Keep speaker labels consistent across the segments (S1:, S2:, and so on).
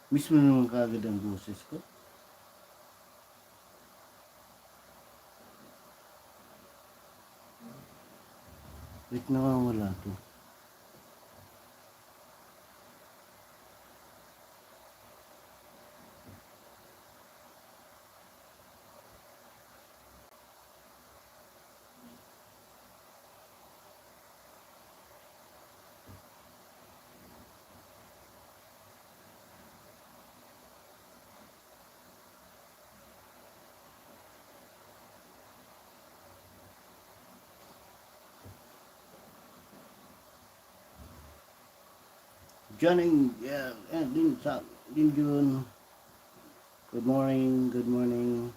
S1: Mismo naman kaagad ang boses ko. Wait, nawawala to. Johnny, yeah, and Din Jun. Good morning, good morning.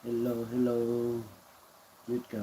S1: Hello, hello. Wait ka.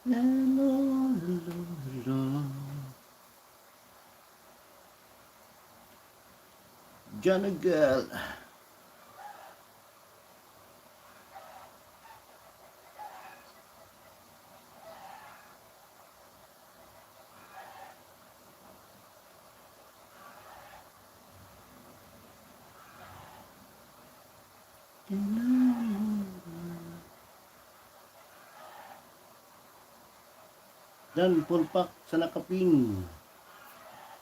S1: Hello, hello, hello. Johnny girl. Dan, full pack sa nakapin.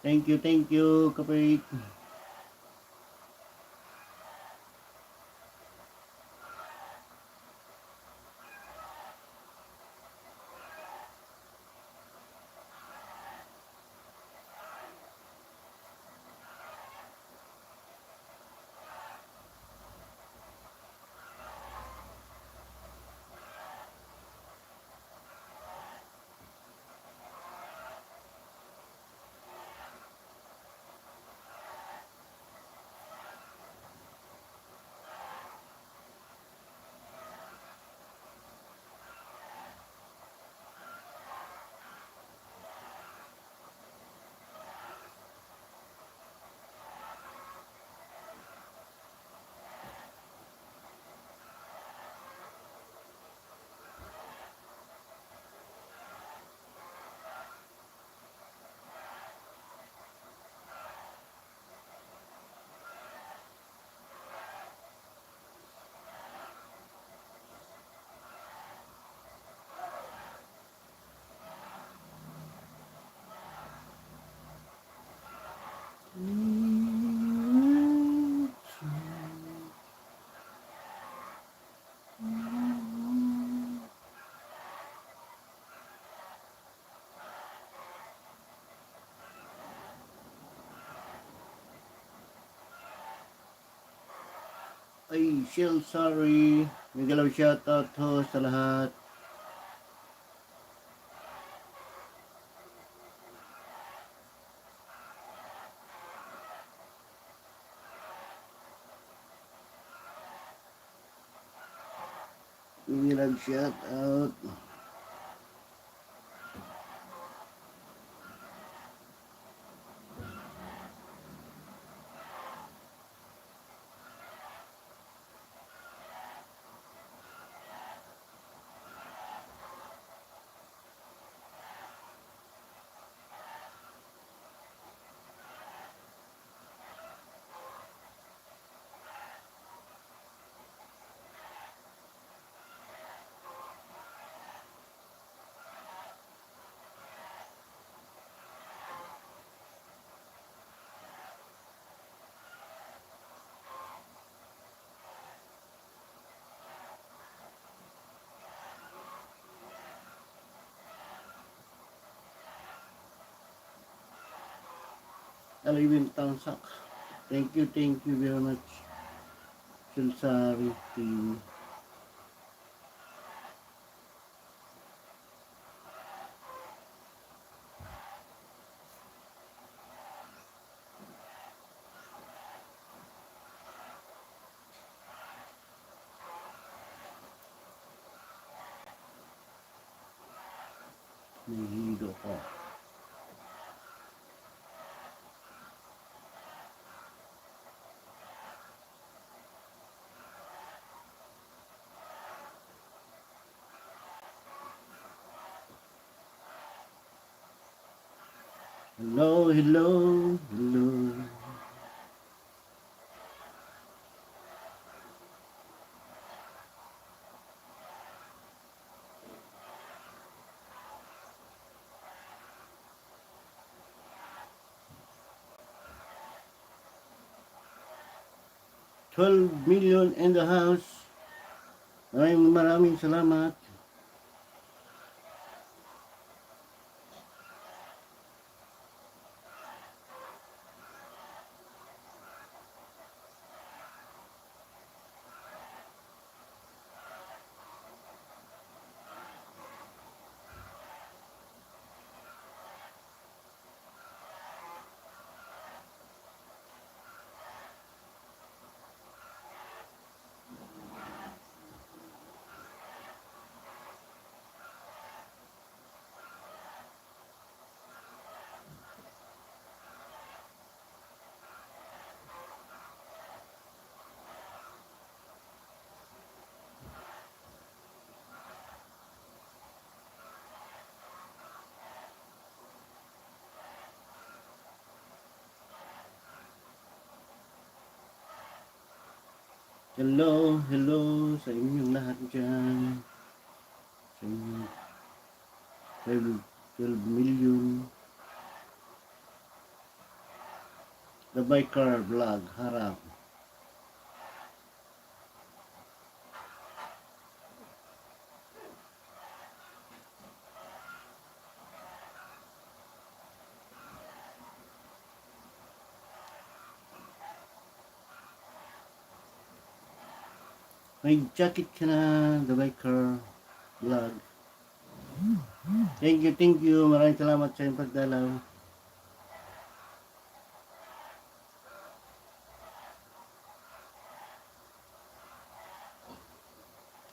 S1: Thank you, kapit. Ay, Shell, sorry. May galaw shoutout ho sa lahat. May galaw shoutout. Alvin Tansak. Thank you very much. Silsari team. Nahihido ko. Hello. 12 million in the house. Maraming salamat. Hello sa inyong lahat dyan. Sa inyong 12 million. The Biker Vlog, harap. May jacket ka na, The Biker Vlog. Thank you. Maraming salamat sa iyong pagdalaw.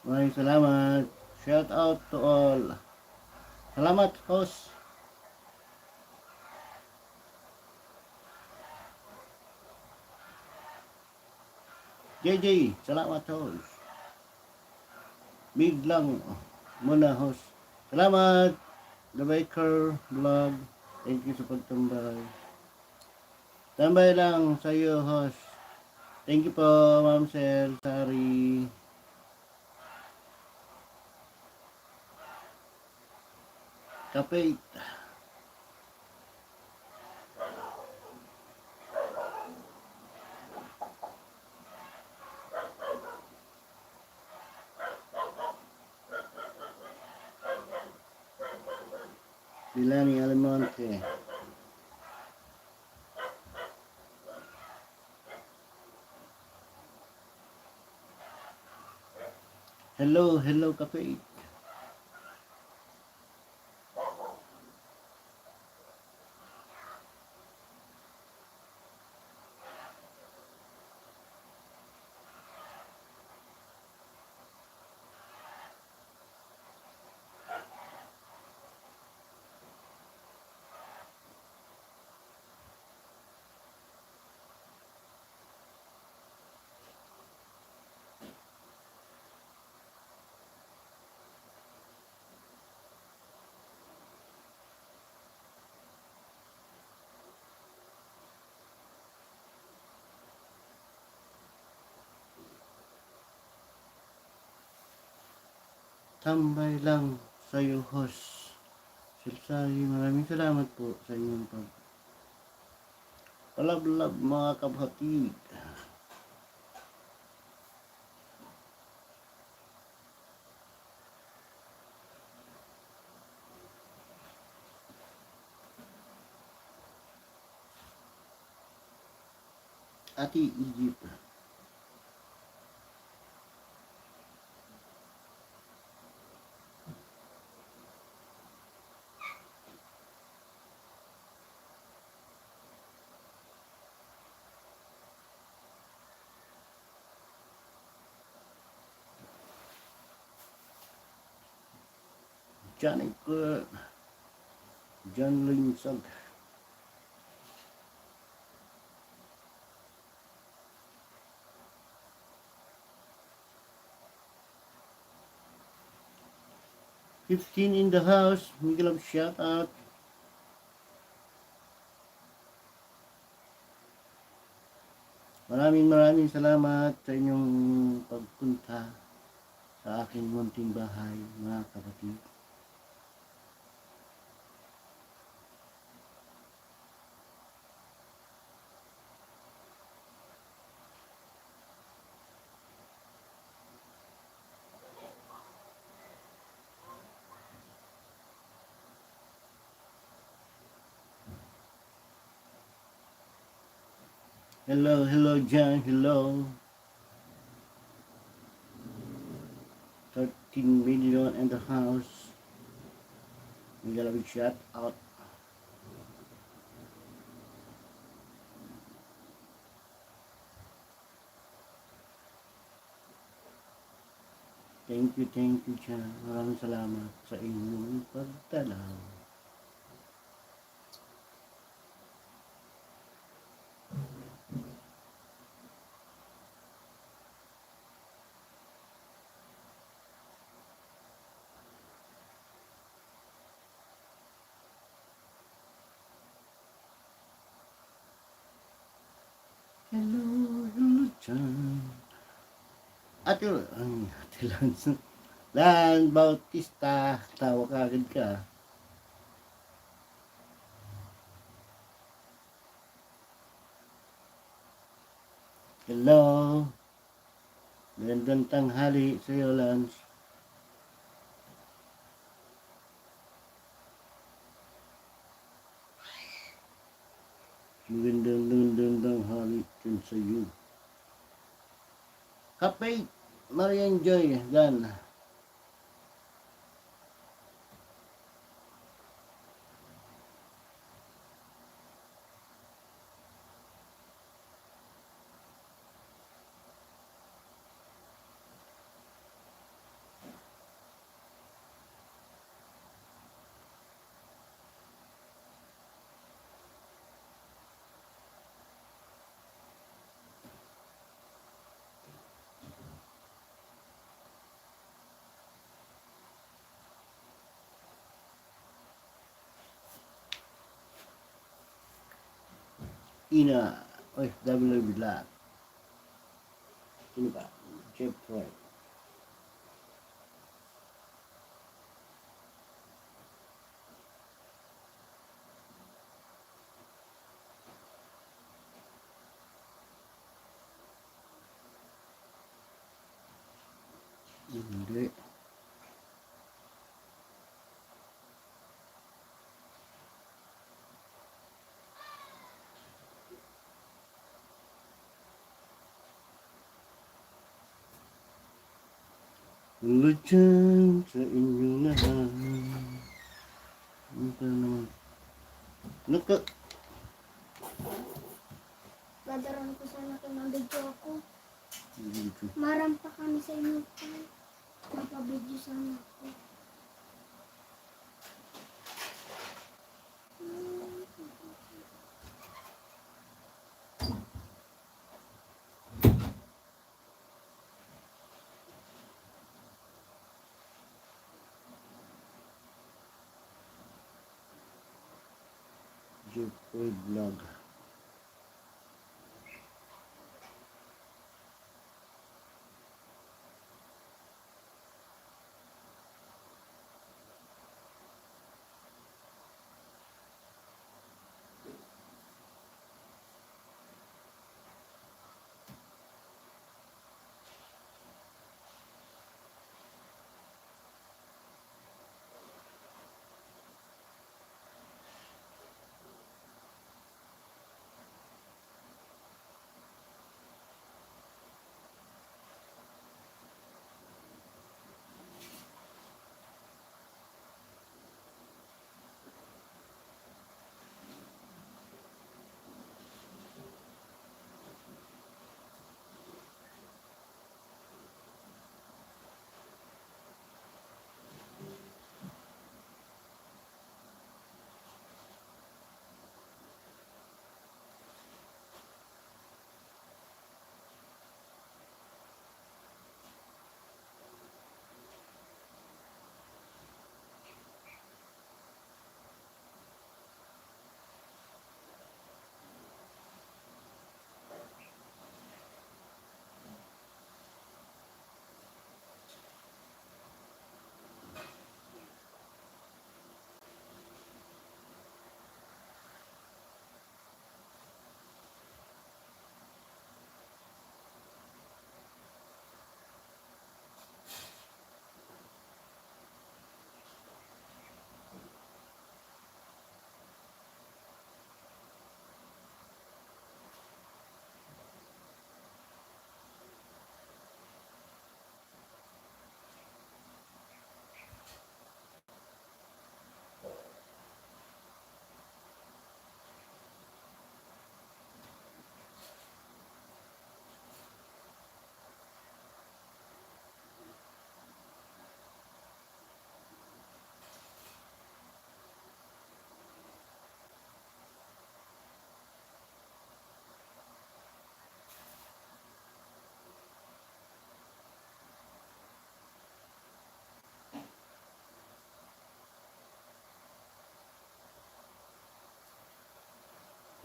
S1: Maraming salamat. Shout out to all. Salamat, host. JJ, salamat, host. Big lang muna, host. Salamat, The Biker Vlog. Thank you sa pagtambay. Tambay lang sa iyo, host. Thank you po, Ma'am Sel, Sari. Kapit. Bilani Almonte. Hello, Kapit. Tambay lang sa iyo, host. Silsari, maraming salamat po sa inyong palablab mga kapatid. Ate Egypt. Janik John Linsog. Fifteen in the house. Miguel of shout out. Maraming salamat sa inyong pagpunta sa aking munting bahay, mga kapatid. Hello, John. Hello. 13 million in the house. Miguel of shout out. Thank you, John. Maraming salamat sa inyong pagdalaw. Hello, John. Ate Lance. Dan Bautista, tawa ka agad ka. Hello. Magandang tanghali sa iyo, Lance. Magandang tanghali din sa iyo. Kape, Marian Joy, Dan. Ina, OFW Vlog. Sino ba? Jeff Roy. Hindi. Hello dyan sa inyong lahat. Ano ka naman?
S2: Gadaran ko sana kung nabidyo ako. Maram pa kami sa inyo pa. Napabidyo sana ako.
S1: Jeff Roy Vlog.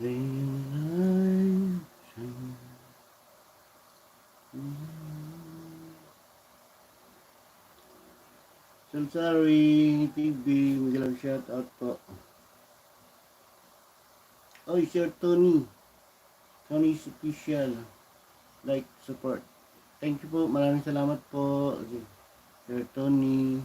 S1: Salsari TV, magalang shout out po. Oy, Sir Tony. Tony's official. Like, support. Thank you po. Maraming salamat po. Sir Tony.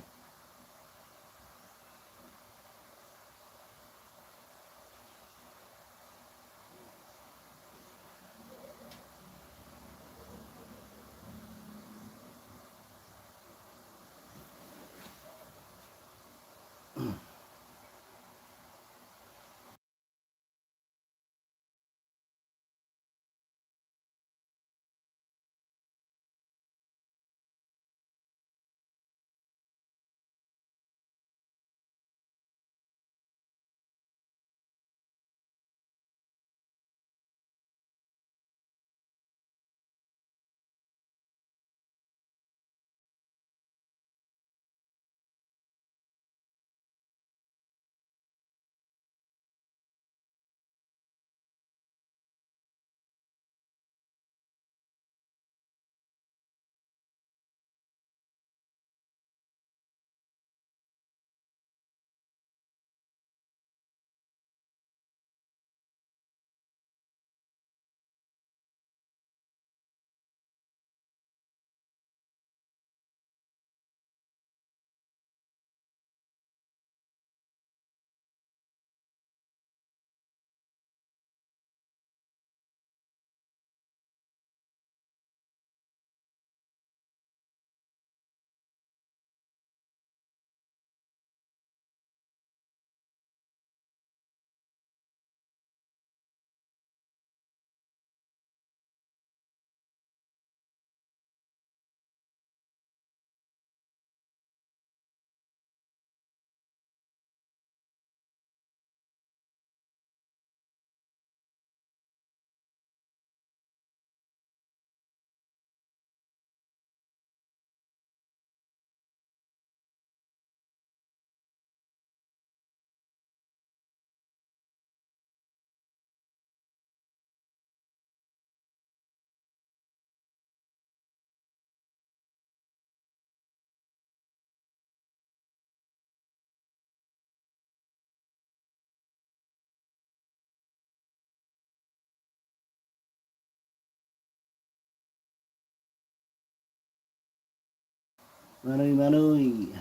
S1: Manoy.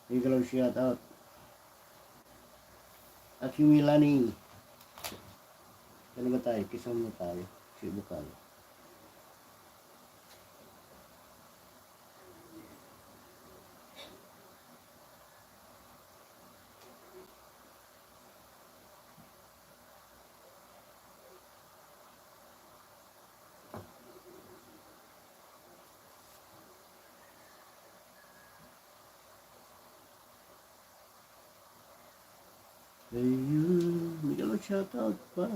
S1: Magalang shout out. At yung Milani. Ano ba tayo? Kisam mo tayo. Si Bukal. Ayun. Magalang shout out pa.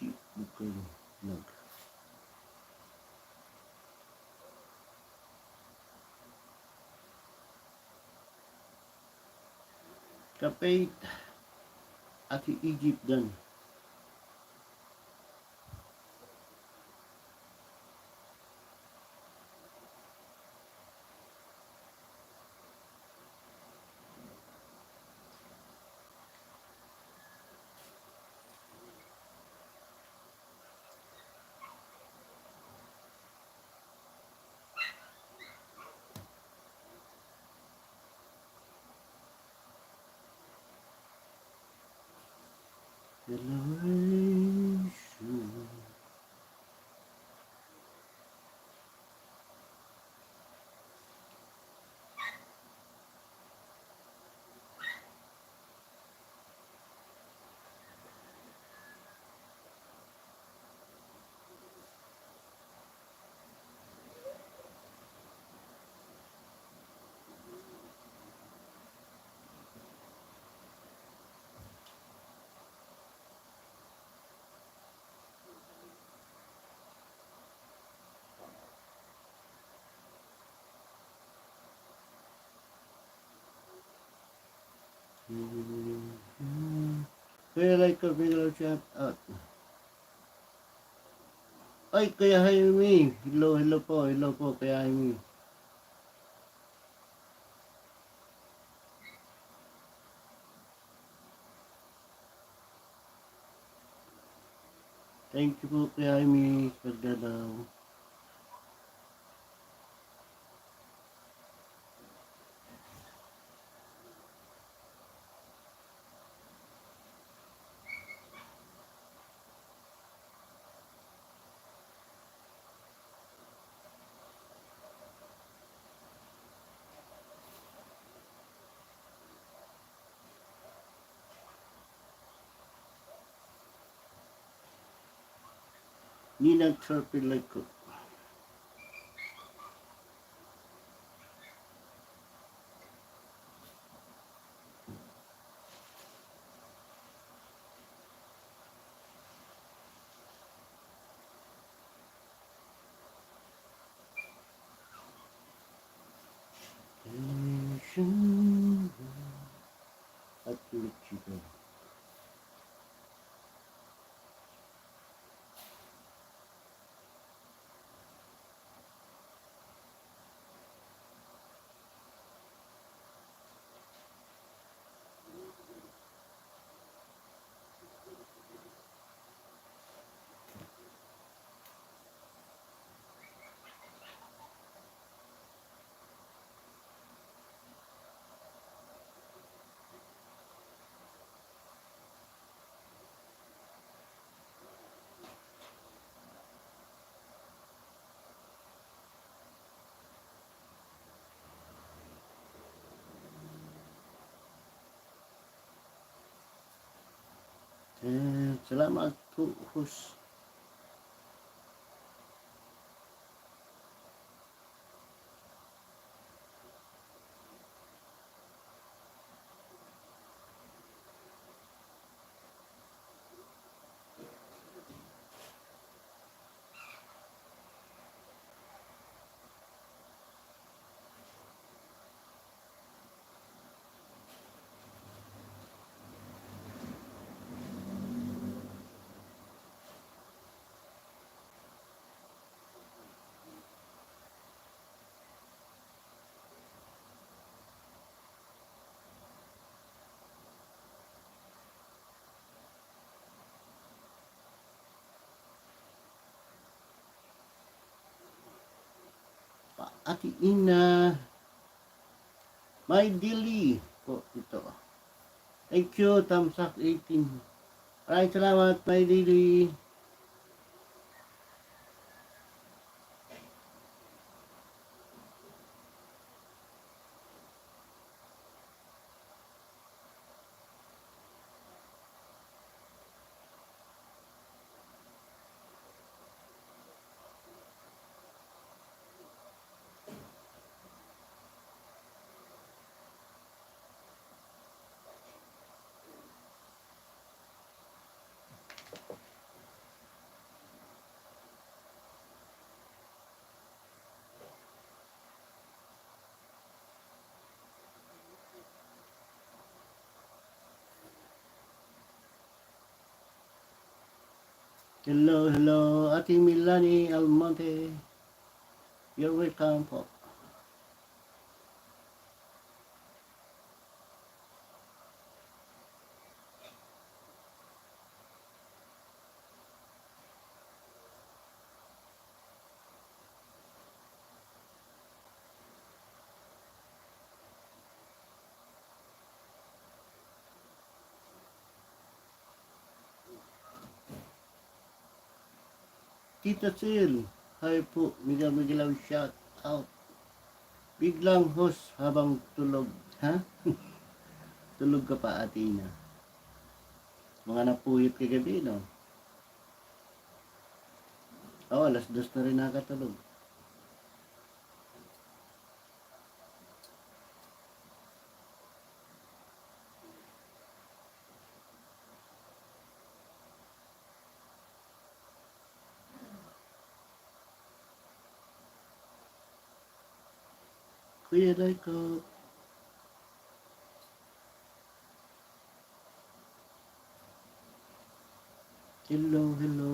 S1: Si Bukal. Vlog. Kapait. At si Egypt dan. Celebration. Kaya like ko, bigla shout out. Ay, Kuya Jaime. Hello po, Kuya Jaime. Thank you po, Kuya Jaime, sa pagdalaw. Ninang trophy like ko. At Chico. Salamat po, host. Ate Ina, my Dilly po ito. Thank you, Tamsak 18. Maraming salamat, my Dilly. Hello, Ate Milani Almonte. You're welcome po. Tita Sil, hi po, Miguel shout out. Biglang host habang tulog. Ha? Tulog ka pa, Ate Ina. Mga napuyot kagabi, no? Oo, alas 2 na rin nakatulog. Kuya Raiko. Hello, hello.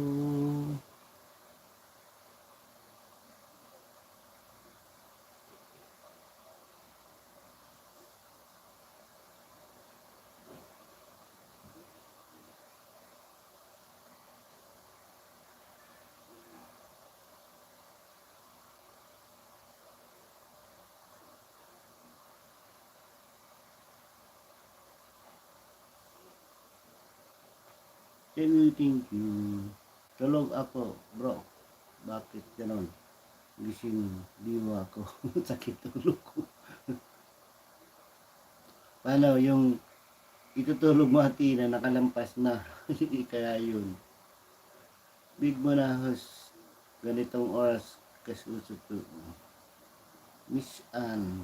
S1: Thank you. Tulog ako, bro. Bakit ganon? Gising diwa ako. Sakit tulog ko. Paano yung itutulog mo ati na nakalampas na? Kaya yun. Big Manahos. Ganitong oras kasuso to. Miss Ann.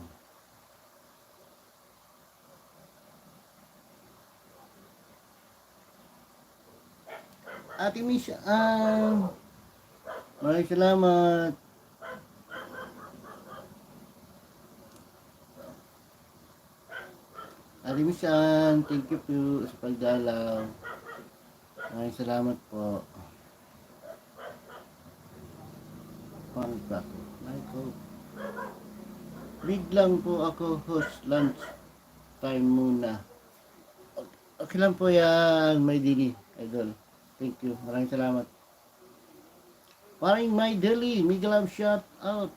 S1: Ate Miss Ann. Maraming salamat. Ate Miss Ann, thank you po sa pagdalaw. Maraming salamat po. Pangka ko. Michael. Biglang po ako host lunch time muna. Okay lang po yan, may dili, idol. Thank you. Maraming salamat. Maraming my deli, Miguel Love shout out.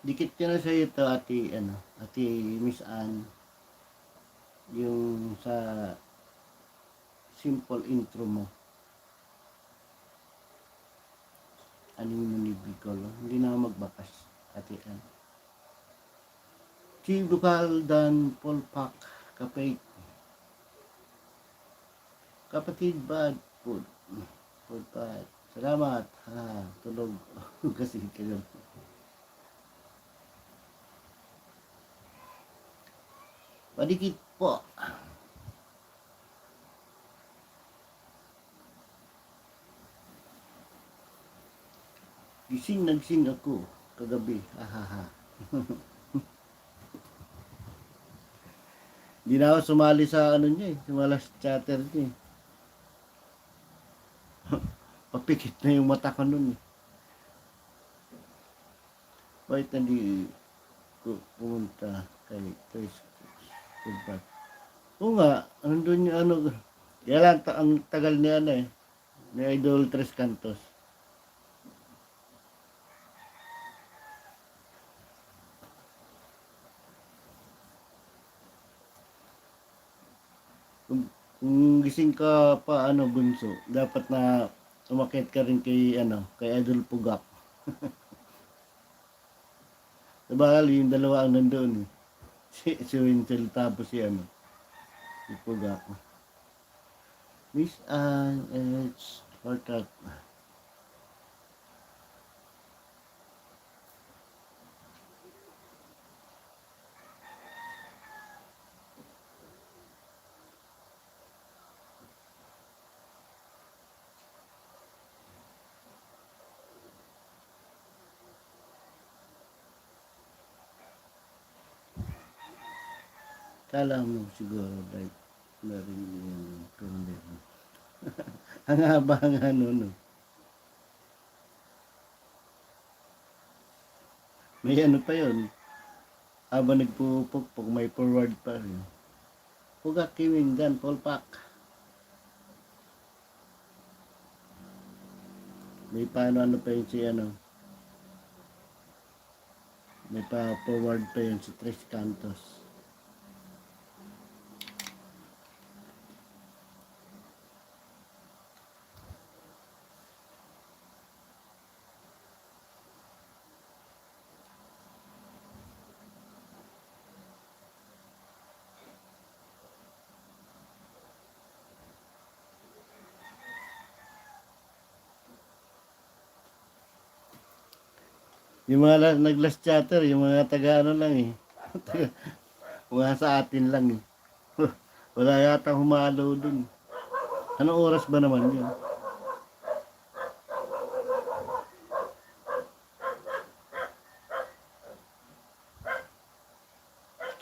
S1: Dikit ko na sa ito, ati Miss Ann, yung sa simple intro mo. Anime ni Bicolo. Hindi na ako magbakas, ati Ann. Si Bukal Dan Polpak, kapatid bad food. Polpak. Salamat. Ha, tulog. Kasi kayo. Padikit po. Nagsing ako kagabi. Ahaha. Hindi na ako sumali sa niya eh. Sumala sa chatter niya eh. Papikit na yung mata ko nun eh. Bakit hindi ko pumunta kay Chris? Oo nga, nandun yung kaya lang ang tagal niya ni Idol Tres Cantos. Kung gising ka pa bunso, dapat na umakyat ka rin kay Idol Pugak. Sabali yung dalawa ang nandoon eh. Si Winsel tapos si Pugak. Miss Ann, it's Hortat. Kala mo siguro like na rin yung comment. Ang haba nga no. May pa yun. Habang nagpupukpok, may forward pa rin. Pugak Kiwing Dan, Polpak. May paano pa yun si may pa forward pa yun si Tres Cantos. Yung mga nag-last chatter, yung mga taga ano lang eh. Mga sa atin lang eh. Wala yata humalo dun. Anong oras ba naman yun?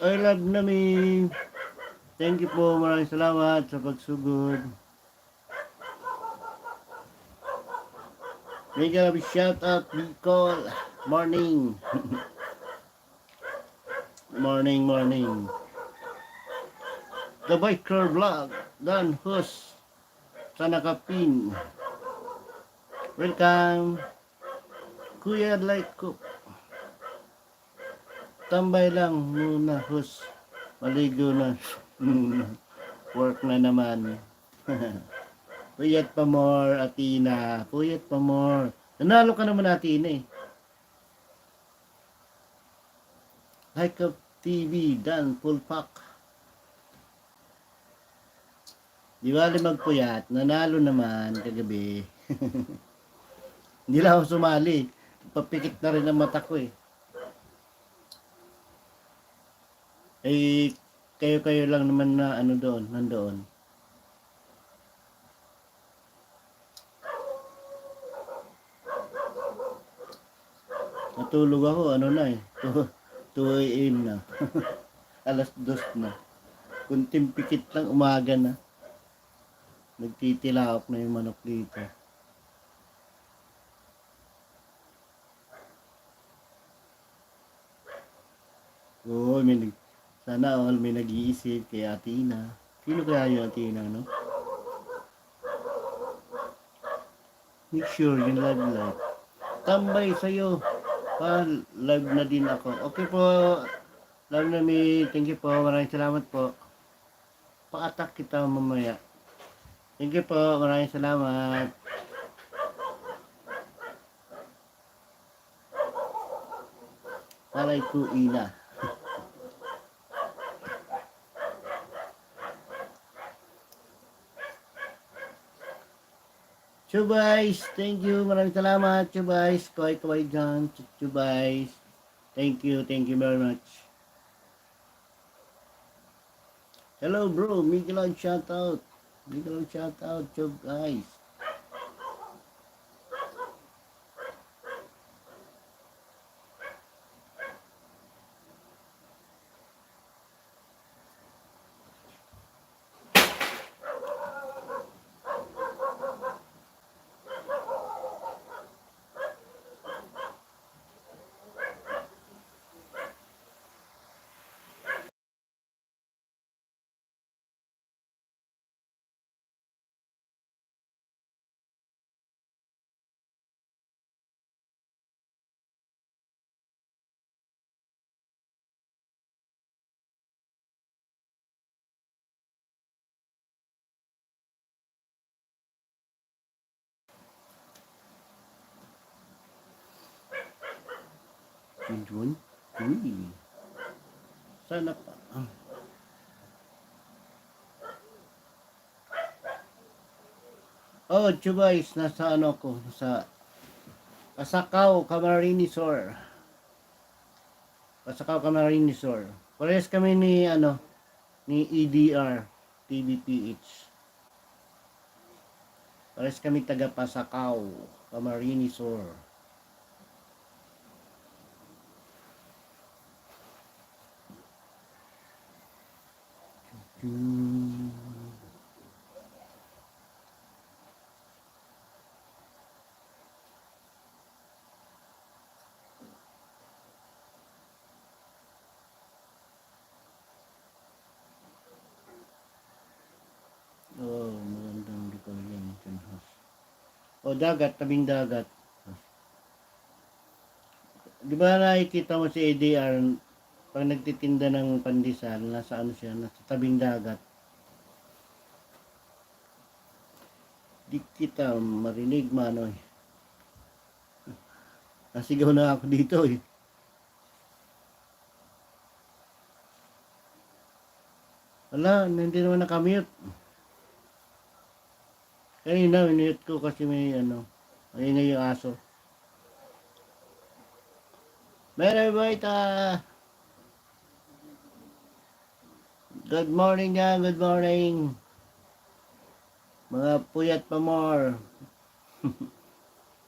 S1: I love namin. Thank you po. Maraming salamat sa pagsugod. May grabe shout out Bicol. Morning. Morning. The Biker Vlog. Dan Hus. Sa nakapin. Welcome. Kuya Like Cook. Tambay lang muna, Hus. Maligo na. Work na naman. Puyat pa more, Atina. Puyat pa more. Nanalo ka naman, Atina eh. Like of TV, Dan, full pack. Di ba magpuyat? Nanalo naman kagabi. Hindi lang ako sumali. Papikit na rin ang mata ko eh. Eh, kayo lang naman na ano doon, nandoon. Natulog ako, ano na eh. 2 AM na. Alas 2 na. Kunting pikit lang, umaga na. Nagtitilawak na yung manok dito. Oo, sana all may nag-iisip kay Atina. Sino kaya yung Atina, no? Make sure yung live. Tambay sa'yo. Live na din ako. Okay po. Live na mi. Thank you po. Maraming salamat po. Pa-attack kita mamaya. Thank you po. Maraming salamat. Palay ko ina. Chubais, thank you. Maraming salamat. Chubais, kaway dyan. Chubais. Thank you very much. Hello bro, Miguelon shout out. Chubais. Jun? Uy. Sana pa. Oh, Chubais, nasa ano ko, nasa Pasakaw, Camarines Sur. Parehas kami ni EDR, TBPH. Parehas kami taga Pasakaw, Camarines Sur. Oh, magandang lugar yan. Oh, dagat, tabing dagat. Di ba nakikita mo si ADR pag nagtitinda ng pandesal, nasa ano siya, nasa tabing dagat. Di kita marinig manoy. Nasigaw na ako dito eh. Wala, hindi naman nakamute. Kanina, minute ko kasi may ingay yung aso. Mary Boyta. Good morning yan, good morning. Mga puyat pa more.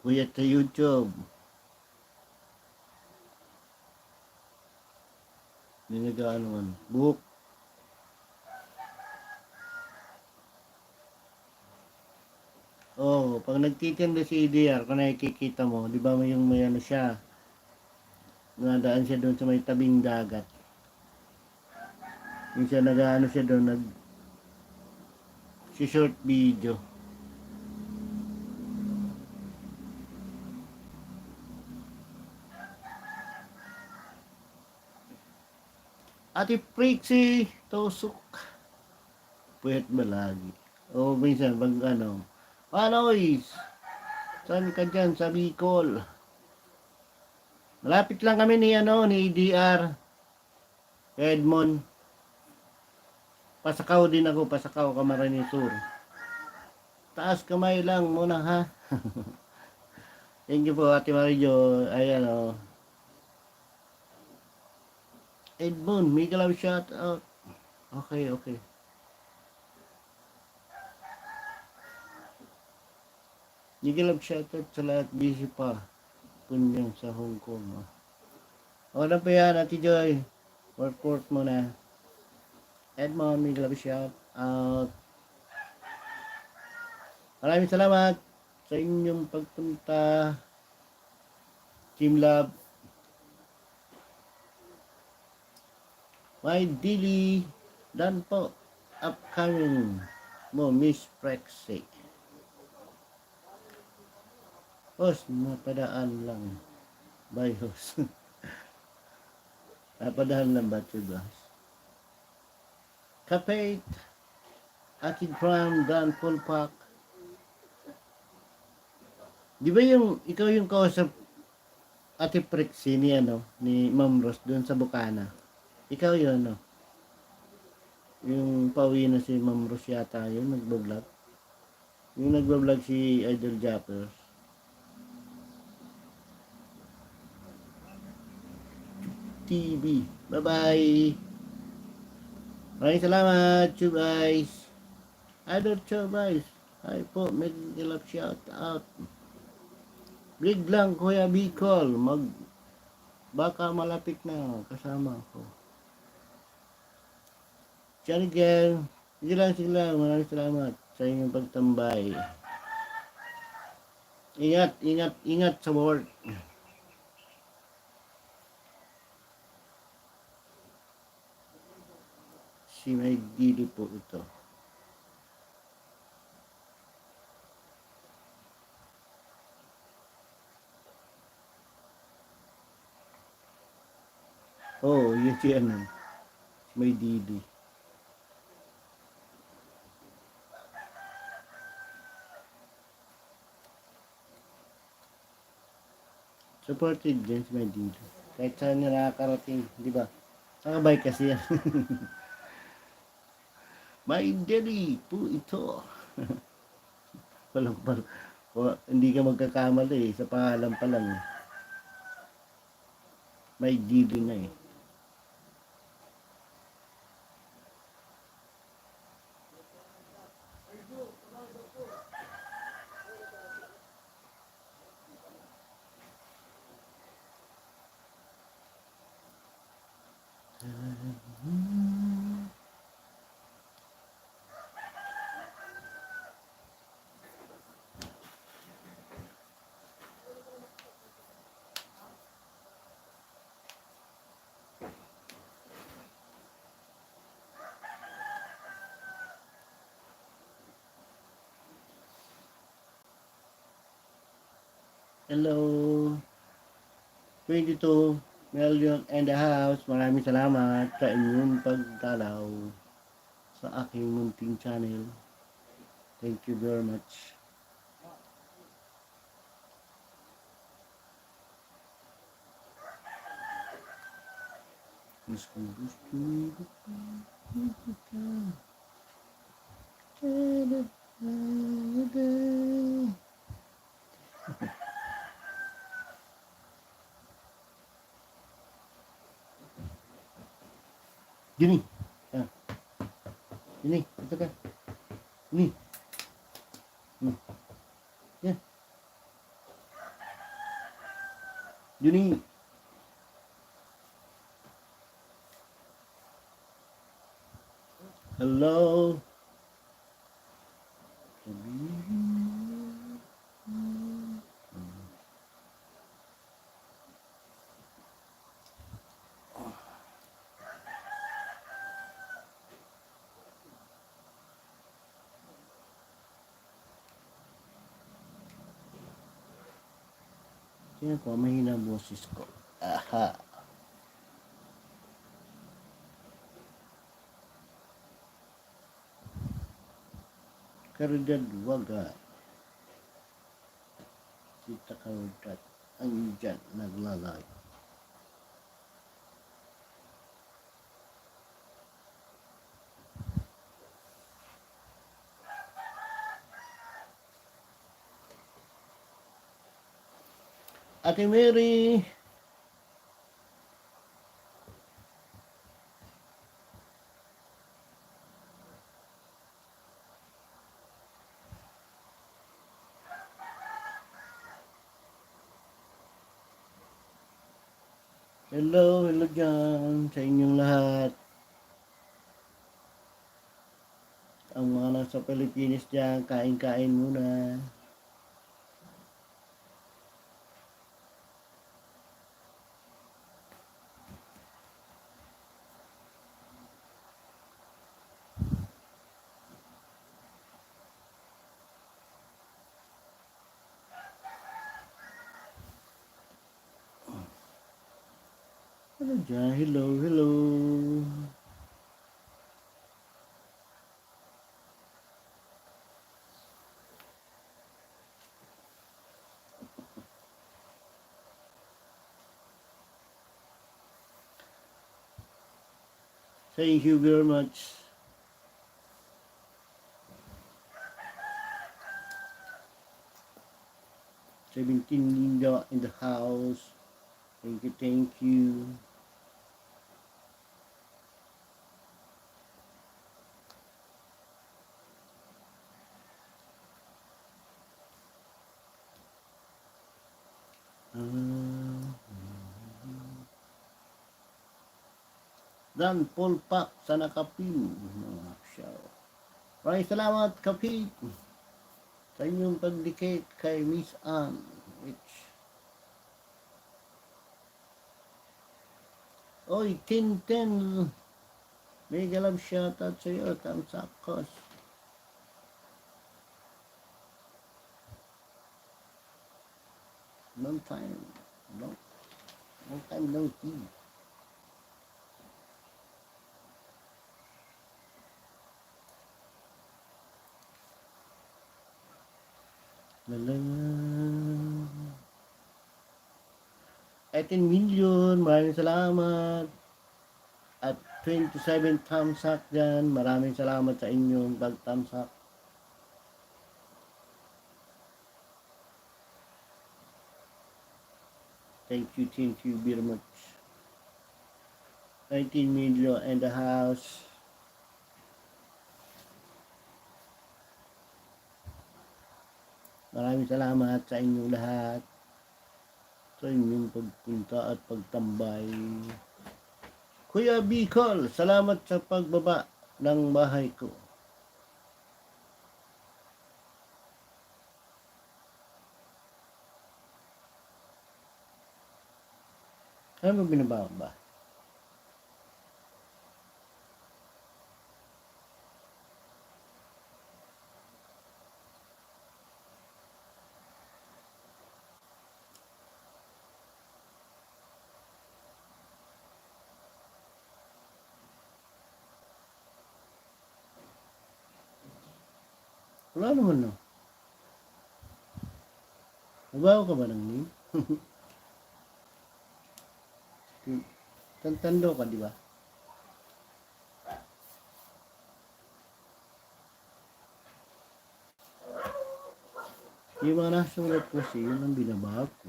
S1: Puyat sa YouTube. Hindi nag-ano man. Book. Oh, pag nagtitinda si EDR, kung nakikita mo, di ba may ano siya, nadaan siya doon sa may tabing dagat. Yung siya nag-ano siya doon, si short video. Ate Prixie, tusok. Puyat ba lagi? O minsan, pag ano, Panoys, saan ka dyan sa Bicol? Malapit lang kami ni EDR, Edmond. Pasakaw din ako, Pasakaw, Camarines Sur. Taas kamay lang muna ha. Thank you po Ate Marijo. Ayan o. Edmond, may love shout out. Okay, okay. May love shout out sa lahat, busy pa. Punyang sa Hong Kong. O na po yan, Ate Joy. Work muna. Edmond, may love shout out. Maraming salamat sa inyong pagpunta. Team Love. My daily dan po upcoming mo Miss Prexy. Host, napadaan lang. Bye host. Napadaan lang ba ito guys? Kapate. Atid from Dan Pulpak. Di ba ikaw yung kausap Ate Prexy ni ni Ma'am Rose doon sa Bukana? Ikaw yun, no? Yung pauwi na si Ma'am Rose yata yun, nagbablog. Yung nagbablog si Idol Japper. TV. Bye-bye. Maraming salamat, Chubais. Idol Chubais. Ay po, may love shout out. Big lang, Kuya Bicol. Baka malapit na kasama ko. Chanigel. Sige lang. Maraming salamat sa inyong pagtambay. Ingat sa work. Si may dili po ito. Oh, yun si Si may dili. Supported din si may dili. Kahit saan niya nakakarating, di ba? Nakabay kasi yan. May dili po ito. Hindi ka magkakamali sa pangalan pa lang. May dili na eh. Hello. 22 million and a house. Maraming salamat sa inyong pagdalaw sa aking munting channel. Thank you very much. Gusto Juni. Ah, Juni, ito ka. Juni. Hmm. Yan. Juni. Hello. Tingnan ko, mahina ang boses ko. Aha. Karidad waga. Kita karidad. Ang dyan naglalay. Ate Mary. Hello, hello dyan sa inyong lahat. Ang mga nasa Pilipinas dyan, kain-kain muna. Hello dyan, hello, hello. Thank you very much. Seventeen Linda in the house. Thank you, thank you. Dan Paul Pak sa nakapin. Maraming salamat, Kapit, sa inyong pagdikit kay Miss Ann. Oy, Tintin. Mega love shoutout sa iyo, Tamsakos. Long time no see. Lalang. 18 million, maraming salamat. At 27 thumbs up dyan, maraming salamat sa inyong pag-thumbs up. Thank you very much. 19 million in the house. Maraming salamat sa inyong lahat. Sa inyong pagpunta at pagtambay. Kuya Bicol, salamat sa pagbaba ng bahay ko. Ano ba binabawa ba? Wala naman no. Nagbawa ka ba ng name? Tantando ka, di ba? Yung mga nasulat kasi, yun ang binabawa ko.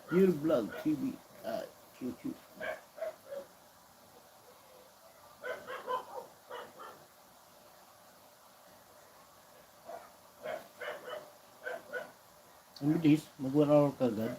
S1: Dear Vlog TV at YouTube. Ang bilis, mag 1 hour kagad.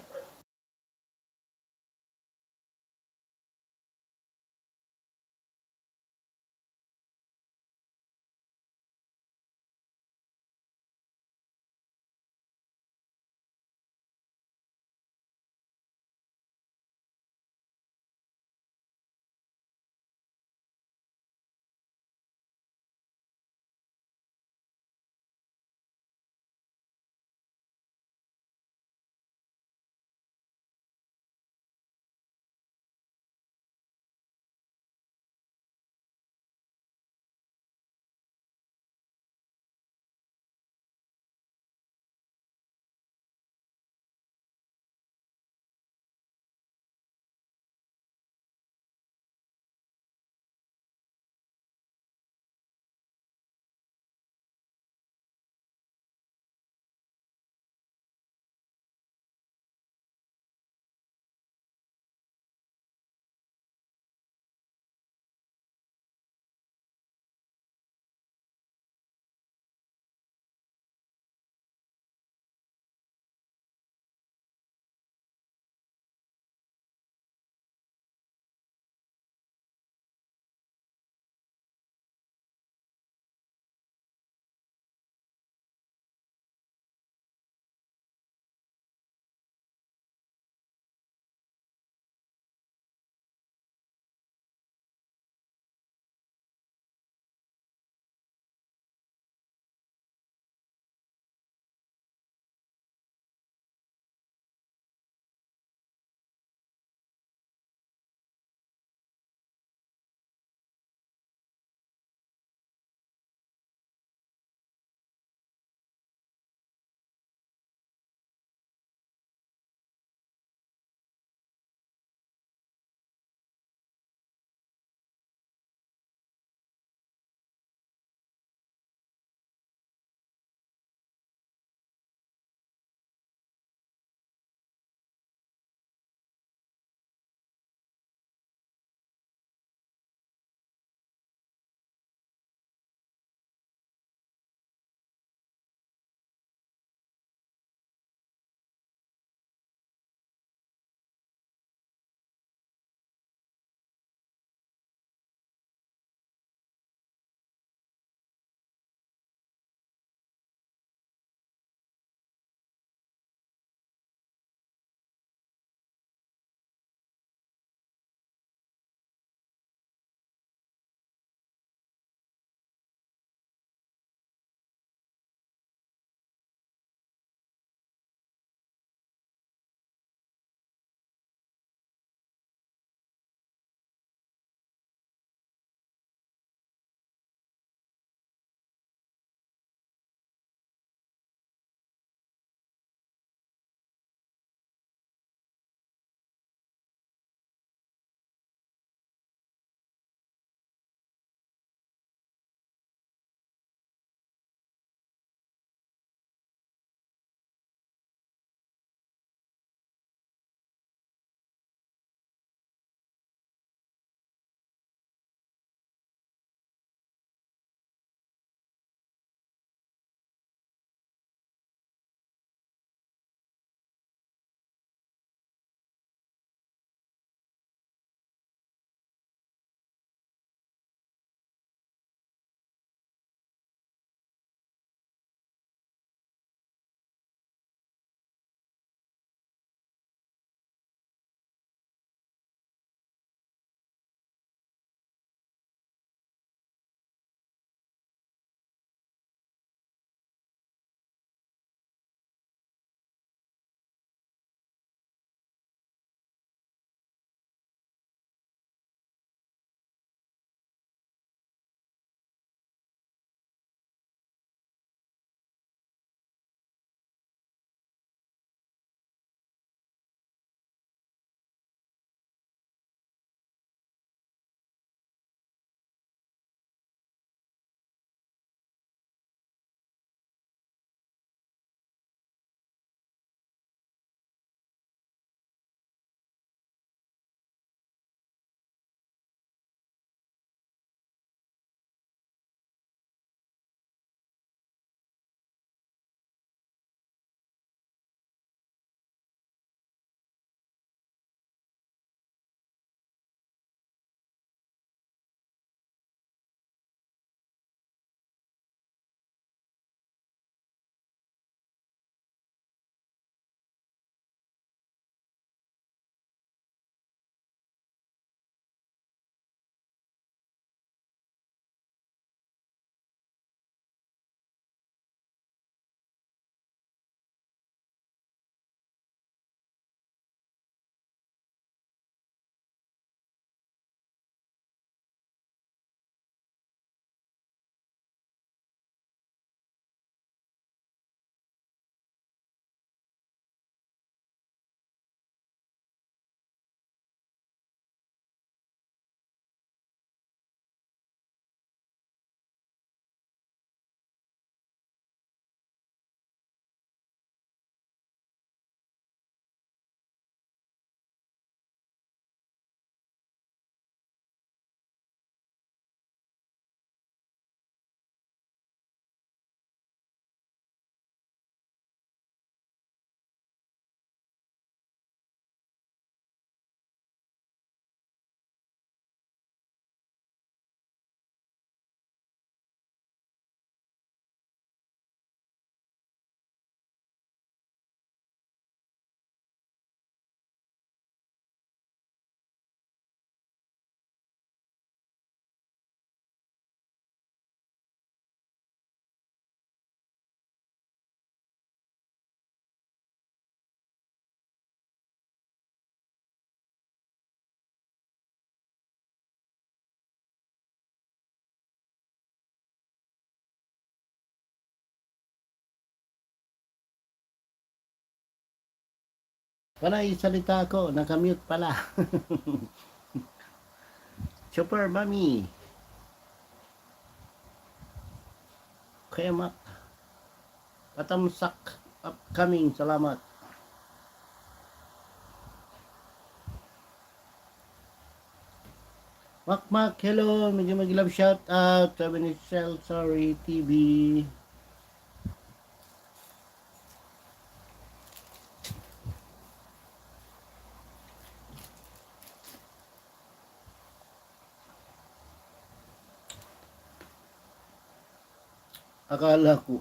S1: Panay salita ko, nakamute pala. Super Mami. Kaya mak. Patamsak upcoming. Salamat. Makmak, hello. Medyo mag-love shout out. Sabi ni Cell, sorry, TV. Akala ko,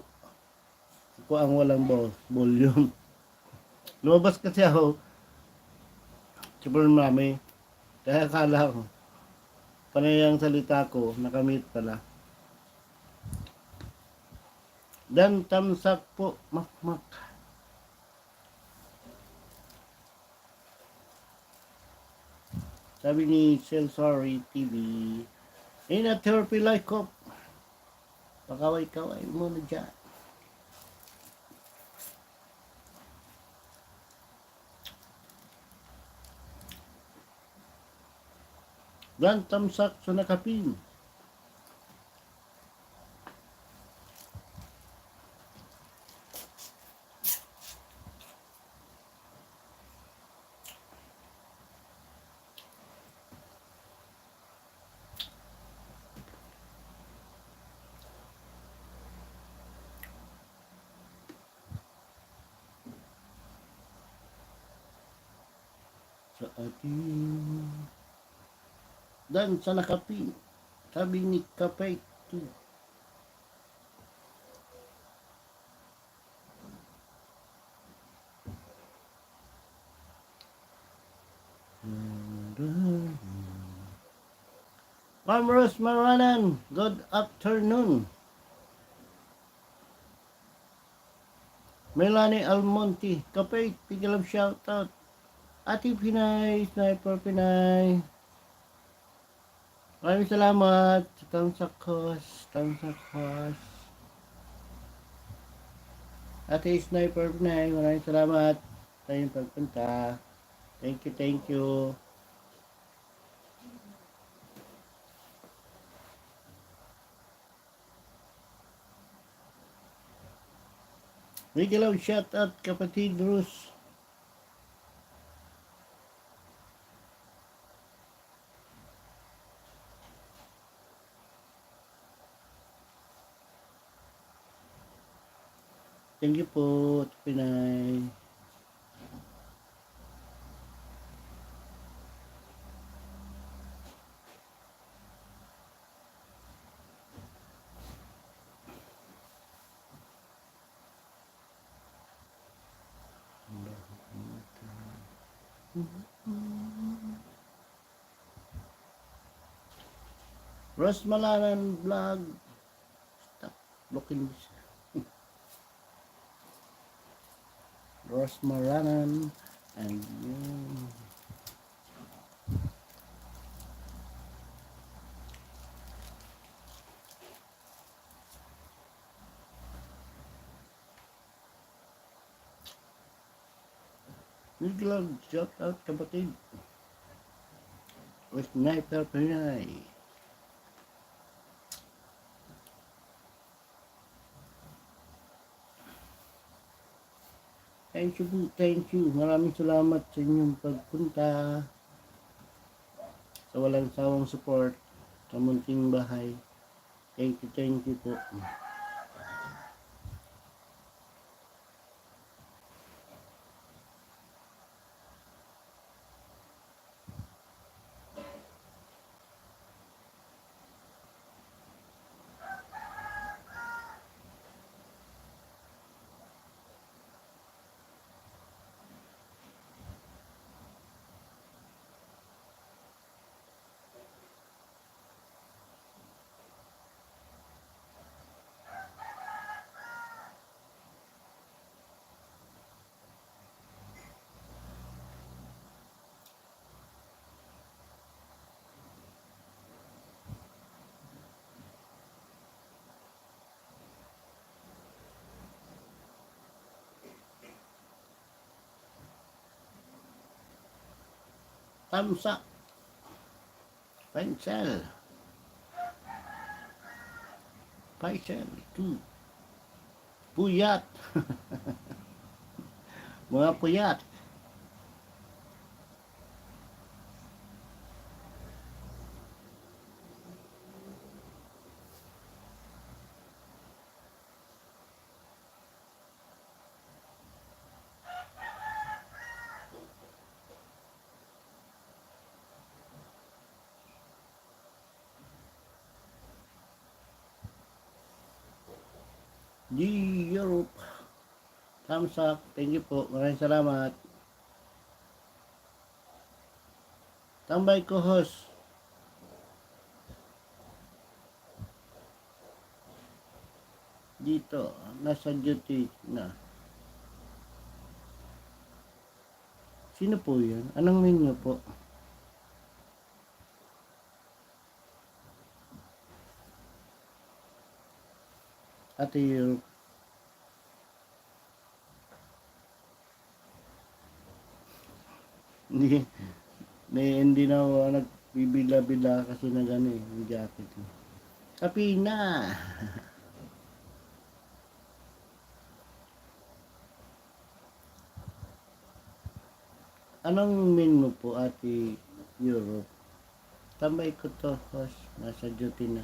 S1: ako ang walang volume. Lumabas kasi ako, super mami. Kaya akala ko, panay ang salita ko, nakamute pala. Dan tamsak po, makmak. Sabi ni Cell, sorry, TV. In a therapy like ko. Pakaway-kaway muna dyan. Dan tamsak sa nakapin. Sa ating dan sa nakapin. Sabi ni Kapay tu. Ma'am Rose Maranan, good afternoon. Melanie Almonte, Kapay, tigilam shout out. Ate Pinay, Sniper Pinay. Maraming salamat sa tamsakos. Ate Sniper Pinay, maraming salamat sa inyong pagpunta. Thank you. Bigyan shout out kapatid Bruce. Thank you po, Pinay. Rose Malanan vlog. Stop looking this. Rose Malanan and yun. Biglang shout out kapatid. Sniper Pinay. Thank you. Maraming salamat sa inyong pagpunta. Sa walang sawang support sa munting bahay. Thank you po. thumbs up. Paisel. Paisel. 2. Puyat. Mga puyat. Di Europe. Thumbs up. Thank you po. Maraming salamat. Tambay ko host. Dito. Nasa duty na. Sino po yan? Anong menu po? Ate Europe. Hindi na ako nagbibila-bila kasi na gano'n yung jacket. Kapi na! Anong menu po, Ate Europe? Tambay ko to, host. Nasa duty na.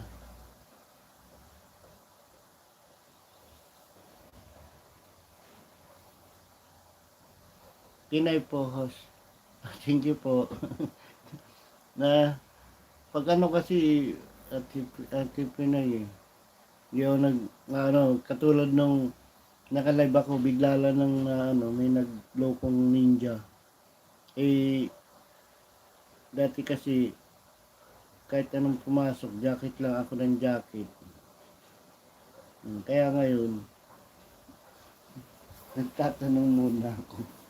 S1: Pinay po, host. Thank you po. Na, pag ano kasi, Ate Pinay eh. Yung katulad nung nakalive ako, bigla lang may naglokong ninja. Eh, dati kasi, kahit anong pumasok, jacket lang ako ng jacket. Kaya ngayon, nagtatanong muna ako.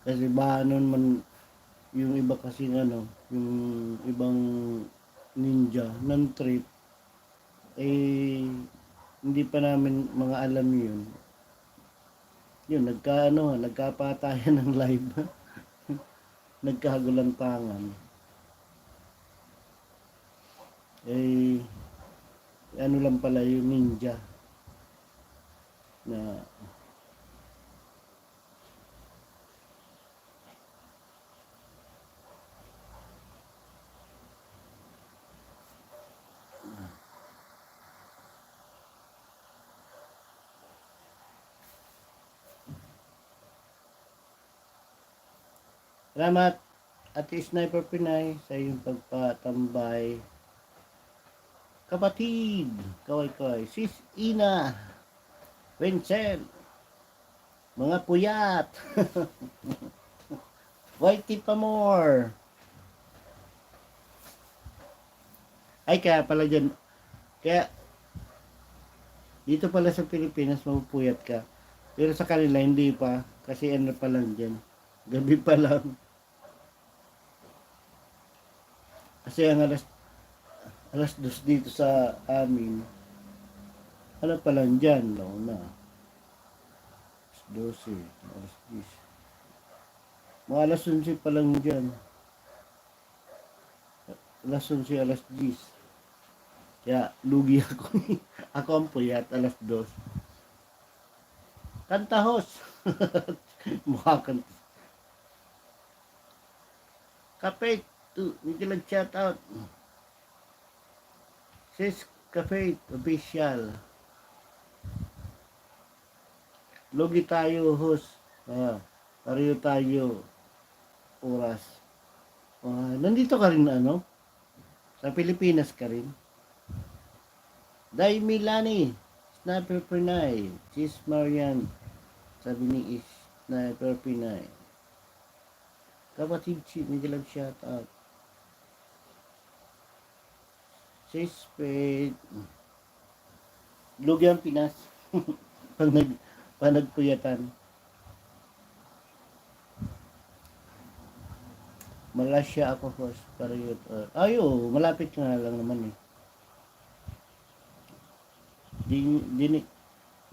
S1: Kasi ba nun man, yung iba kasi yung ibang ninja, non-trip, eh, hindi pa namin mga alam yun. Yun, nagkapatayan ng live. Nagkagulantangan. Eh, ano lang pala yung ninja. Na, salamat, Ate Sniper Pinay, sa iyong pagpatambay. Kapatid, kaway-kaway, Sis Ina, Vincent, mga puyat, Whitey Pamor. Ay, kaya pala dyan, kaya, dito pala sa Pilipinas, mapupuyat ka. Pero sa kanila, hindi pa, kasi ano pa lang dyan, gabi pa lang. Kasi ang alas 2 dito sa amin, ano pa lang dyan, na. Alas 12, alas 10. Mga alas 11 pa lang dyan. Alas 11, alas 10. Kaya, lugi ako. Ako ang puyat, alas 2. Kanta host. Mukha kanta. Kapit. Hindi nag-chat out. Sis Cafe official. Logi tayo, host. Pareho tayo. Oras. Nandito ka rin, sa Pilipinas ka rin. Day Milani. Sniper Pinay. Sis Marian. Sabi ni Sniper Pinay. Kapatid si, hindi nag-chat out. Sis Ped. Lugi ang Pinas. Panagpuyatan. Malaysia ako host para yun. Malapit nga lang naman eh.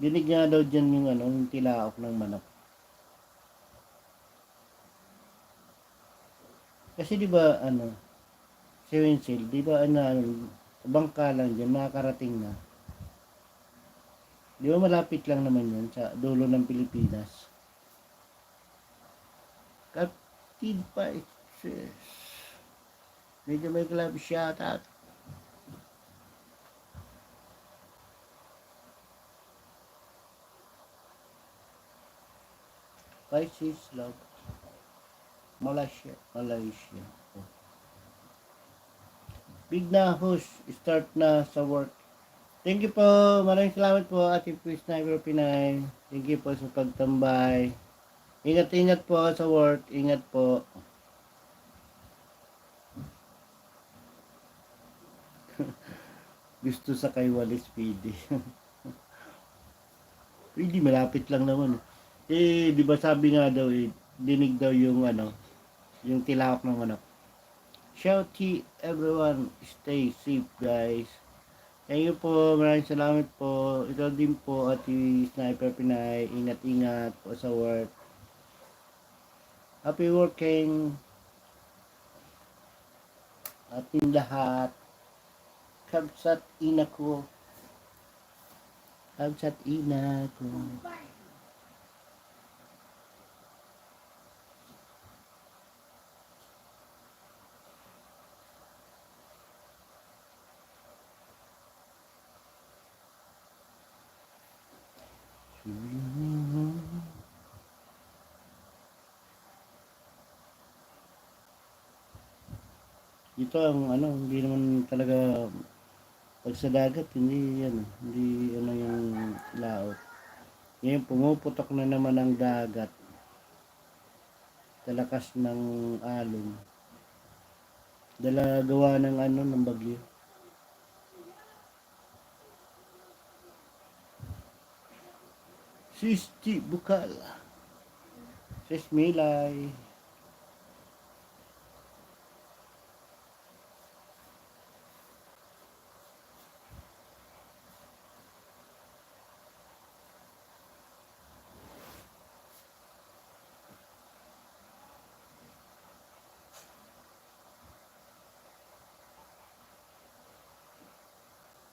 S1: Dinig nga daw dyan yung ano, yung tilaok ng manok. Kasi di ba ano, si Wenzel, di ba ano, bangka lang dyan, makakarating na. Di ba malapit lang naman yun sa dulo ng Pilipinas. Kaptid pa, sis. Medyo may club shoutout. Pisces love. Malaysia. Oh. Big na host, start na sa work. Thank you po. Maraming salamat po, Ate Sniper Pinay. Thank you po sa pagtambay. Ingat-ingat po sa work. Ingat po. Gusto sa kay Walis PD. PD, malapit lang naman. Eh, di ba sabi nga daw eh, dinig daw yung ano, yung tilawak ng manok. Shouty everyone, stay safe guys. Thank you po, maraming salamat po. Ito din po, Ate Sniper Pinay. Ingat-ingat po sa work. Happy working ating lahat. Kabsat ina ko. Kabsat ina ko. Ito ang ano, hindi naman talaga pag sa dagat, hindi yan, hindi ano yung laot. Ngayon pumuputok na naman ang dagat. Talakas ng alon. Dala gawa ng ano, ng bagyo. Sisti Bukal. Sis Milay.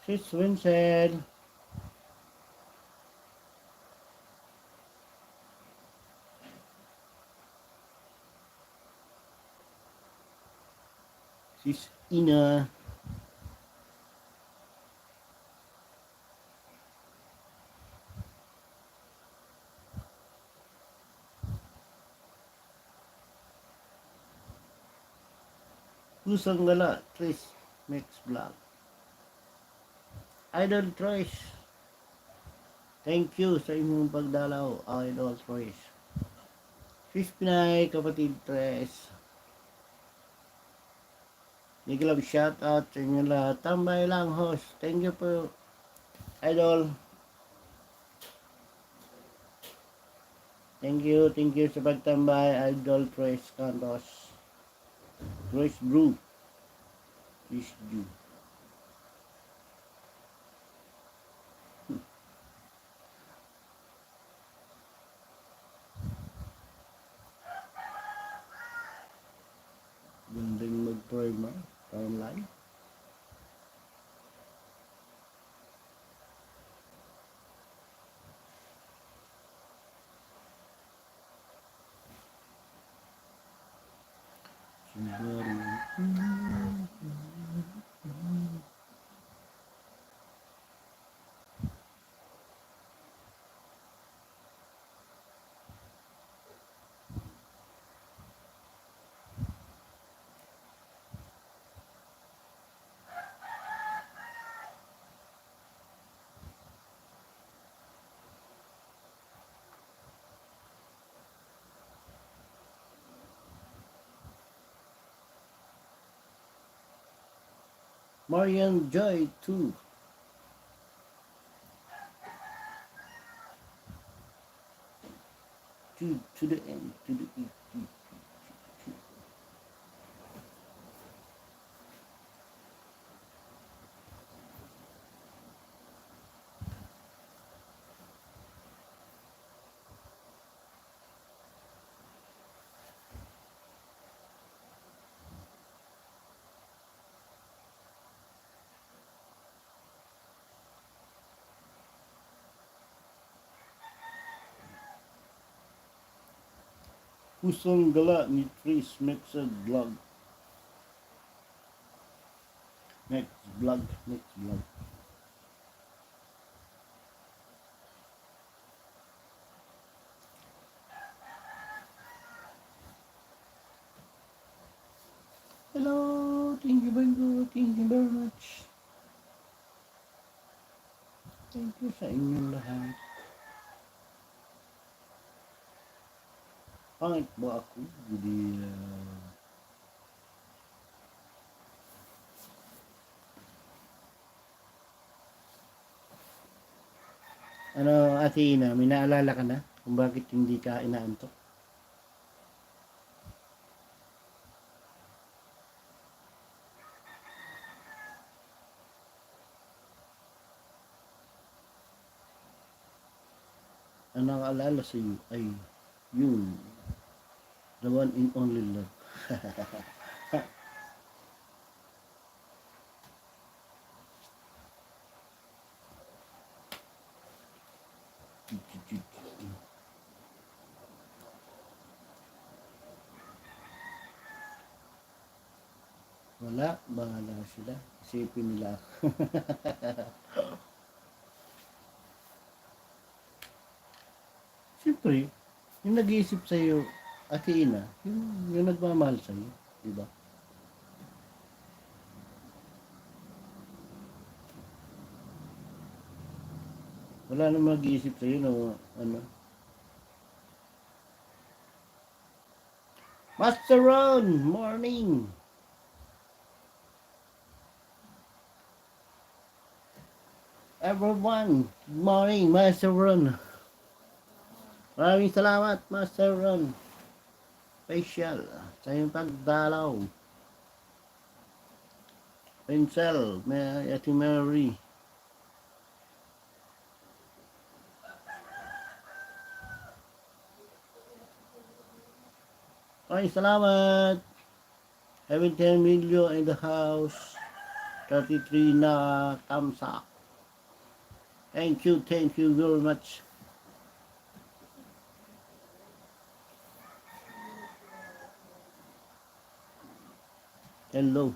S1: Sis Winsel. Sis Ina. Pusang gala. Tris. Mix Vlog. Idol Trish. Thank you sa inyong pagdalaw, Idol Trish. Sis Pinay, kapatid Trish. Big love shout out sa inyo lahat. Tambay lang host. Thank you po, Idol. Thank you sa pagtambay, Idol Trish Cantos. Trish Brew. Trish Brew. Gandang mag-primer. Parang live. Marian Joy 2. To the end, to the end. Pusong Gala ni Tris Mixed Vlog. Next vlog. Hello, thank you very much. Thank you sa inyong lahat. Pangit ba ako? Hindi, ano, Ate Ina, may naalala ka na kung bakit hindi ka inaantok? Ang nakaalala sa iyo ay yun, the one and only love. Wala, bahala sila. Isipin nila ako. Siyempre, yung nag-iisip sa iyo, Ate Ina, yung nagmamahal sa iyo, di ba? Wala namang mag-iisip sa iyo no, ano. Master Ron, morning. Everyone, good morning, Master Ron. Maraming salamat, Master Ron. Special sa iyong pagdalaw. Pencil, Ate Mary. Maraming salamat. Having 10 million in the house. 33 na thumbs up. Thank you very much. Hello.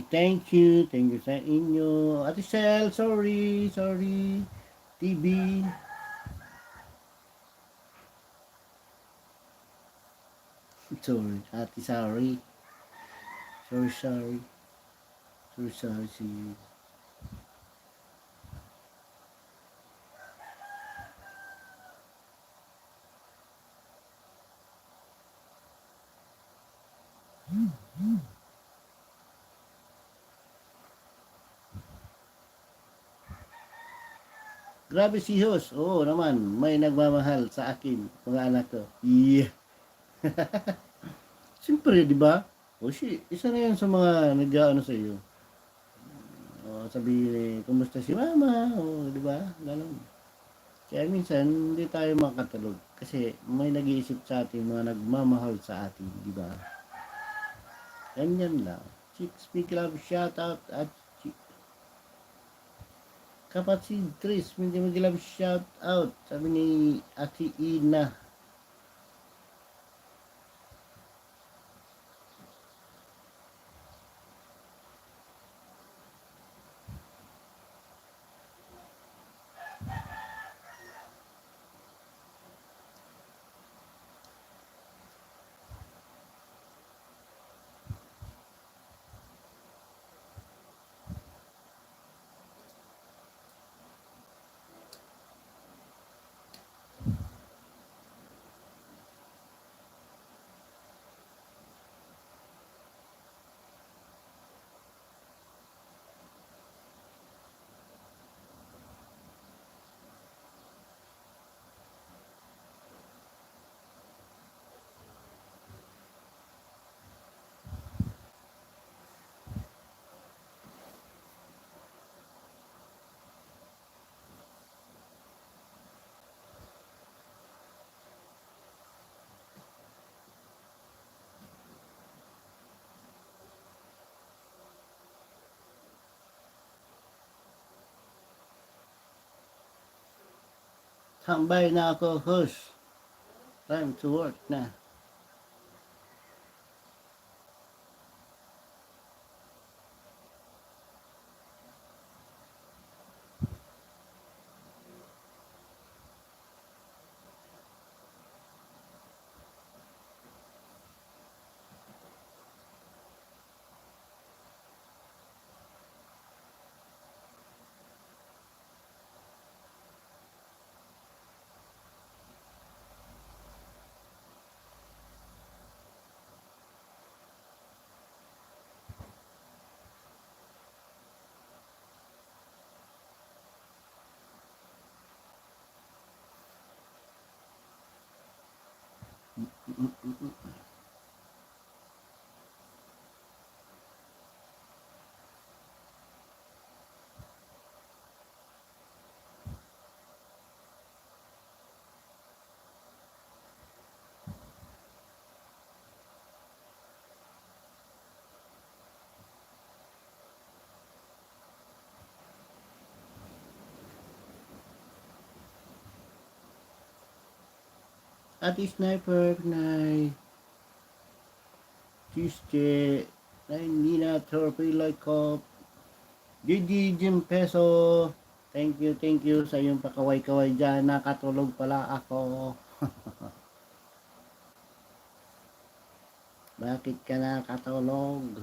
S1: Thank you sa inyo. Ate Sel, sorry. TV. Sorry, Ate, sorry. Sorry see you. Grabe si Hus. Oo naman, may nagmamahal sa akin, mga anak ko. Yeah. Siyempre, di ba? O isa na yan sa mga nag-ano sa iyo. O sabihin kumusta si mama? O di ba? Ganun. Kaya minsan, hindi tayo makatulog. Kasi may nag-iisip sa atin, mga nagmamahal sa atin, di ba? Ganyan lang. Chicks Big Love shoutout at kapatid Tris, hindi mag-love shoutout. Sabi ni Ate Ina. Tambay na ako, host. Time to work na. Ati Sniper, Nay. Tuesday. Nay Nina Torpilay Cop. Gigi Jim Peso. Thank you sa iyong pakaway-kaway dyan. Nakatulog pala ako. Bakit ka nakatulog?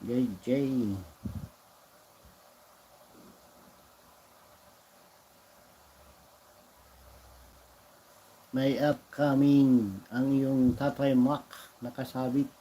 S1: JJ. May upcoming ang iyong Tatay Mac nakasabit.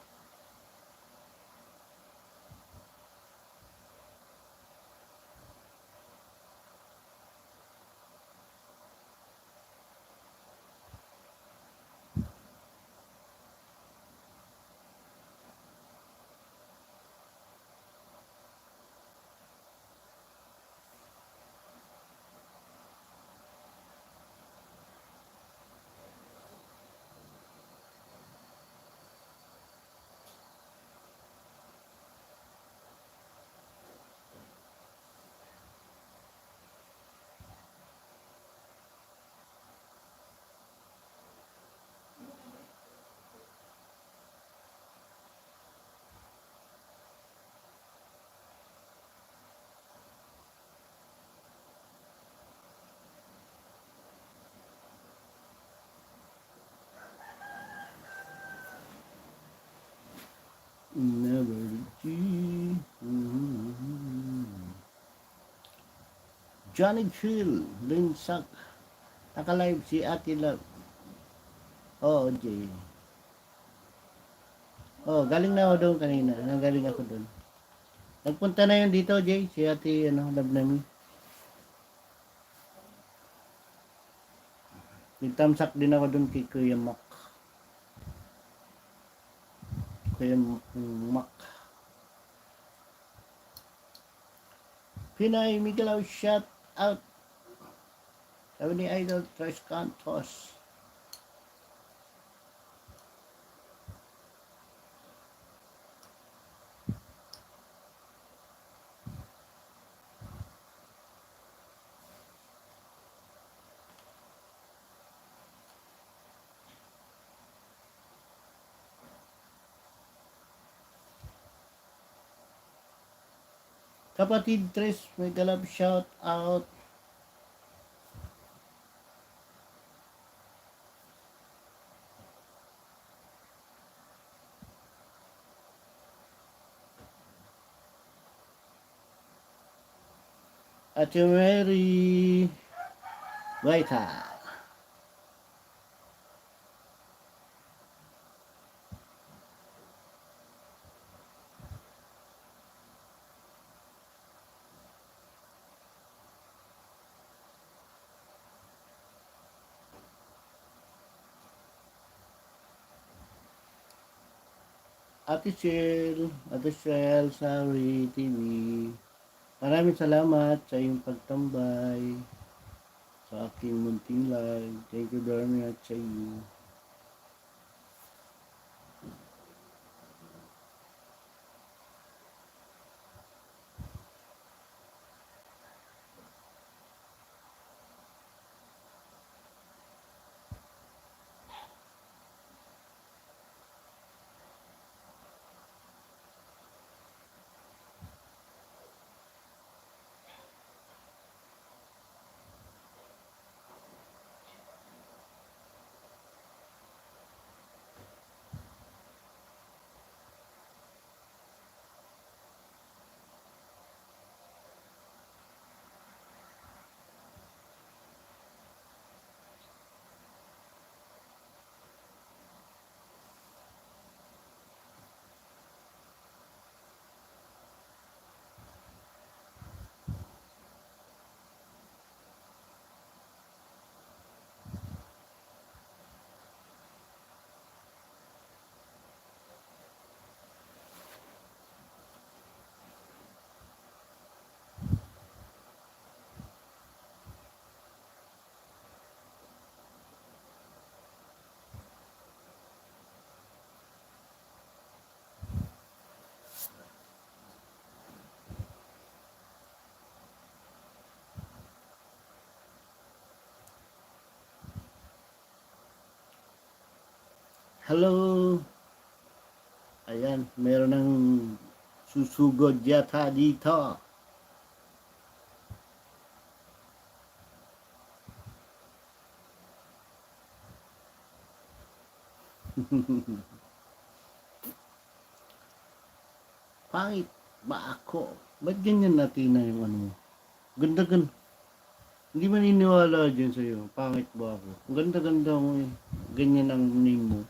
S1: Never G. Johnny Chill, Linsak. Naka-live si Ate Love. Oo, Jay. Oh, galing na ako doon kanina. Nagaling ako doon. Nagpunta na yun dito, Jay. Si Ate, Love namin. Nagtamsak din ako doon kay Kuya Mac. Kuya Mac. Pinay Miguel, shout out. Sabi ni Idol Tres Cantos. Kapatid Tres, may galab shout out. Ate Mary Waita. Ate Shell, Sari TV. Maraming salamat sa iyong pagtambay sa aking munting live. Thank you very much sa iyo. Hello. Ayan, meron ng susugod yata dito. Pangit ba ako? Ba't ganyan natin na yung ano mo? Ganda ganda. Hindi maniniwala dyan sa'yo. Pangit ba ako? Ang ganda-ganda mo eh. Ganyan ang name mo.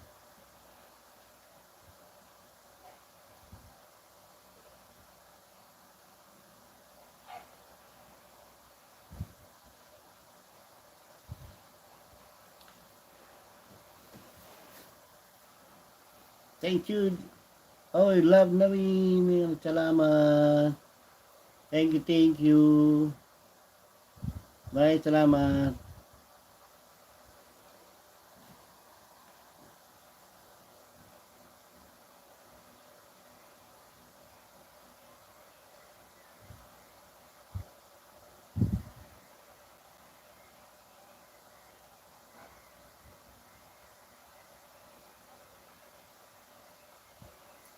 S1: Thank you. Oh, love na mi. Salamat. Thank you, thank you. Maraming salamat.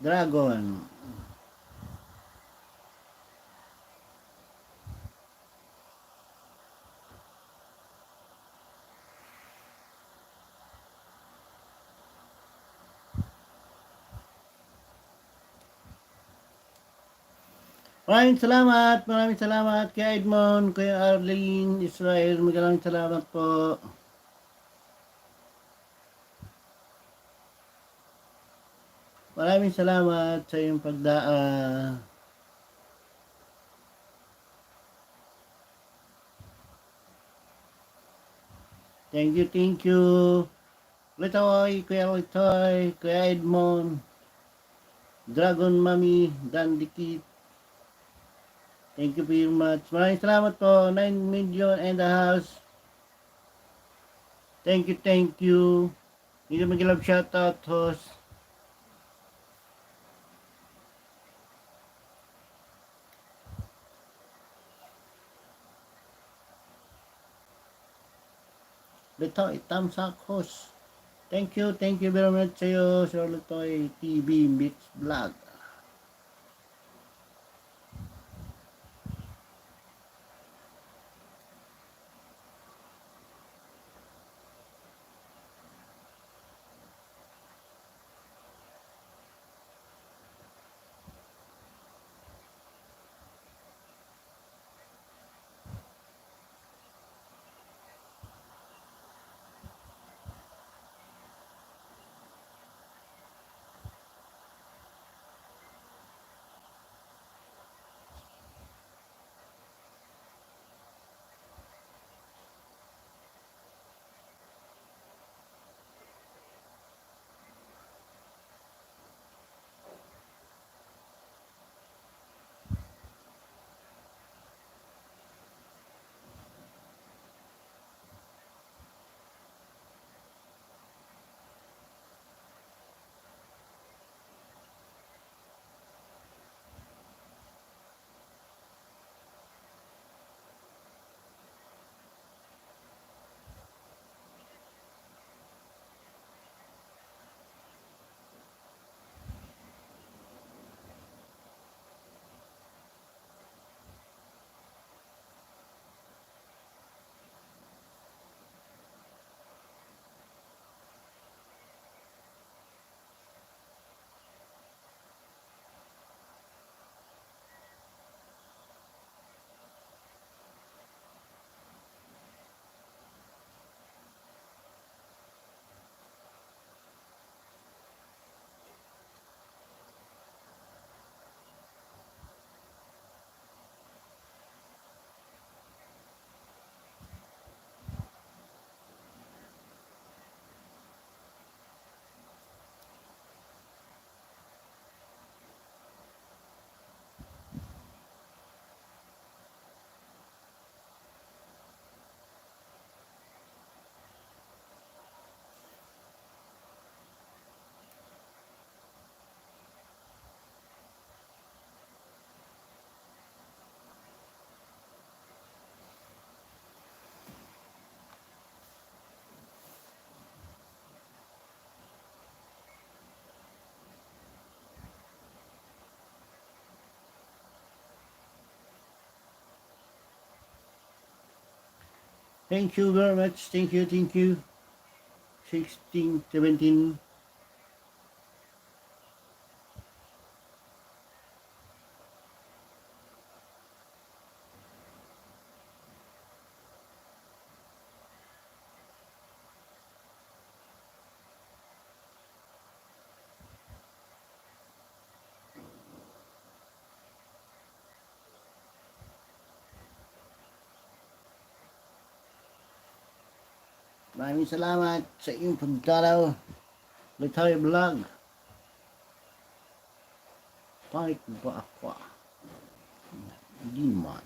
S1: Dragon. Maraming salamat kay Edmond, kay Arlene, Israel, maraming salamat po. Maraming salamat sa iyong pagdaan. Thank you, thank you. Litoy, Kuya Edmond, Dragon Mami, Dandikit. Thank you very much. Maraming salamat po. 9 million and a house. Thank you, thank you. Hindi mag-love shoutout, host. Litoy, thumbs up, host. Thank you very much sa iyo, Sir Litoy TV Mix Vlog. Thank you very much. Thank you, thank you. 16, 17. Maraming salamat sa iyong pagdalaw. Litoy Vlog. Pangit ba ako? Hindi man.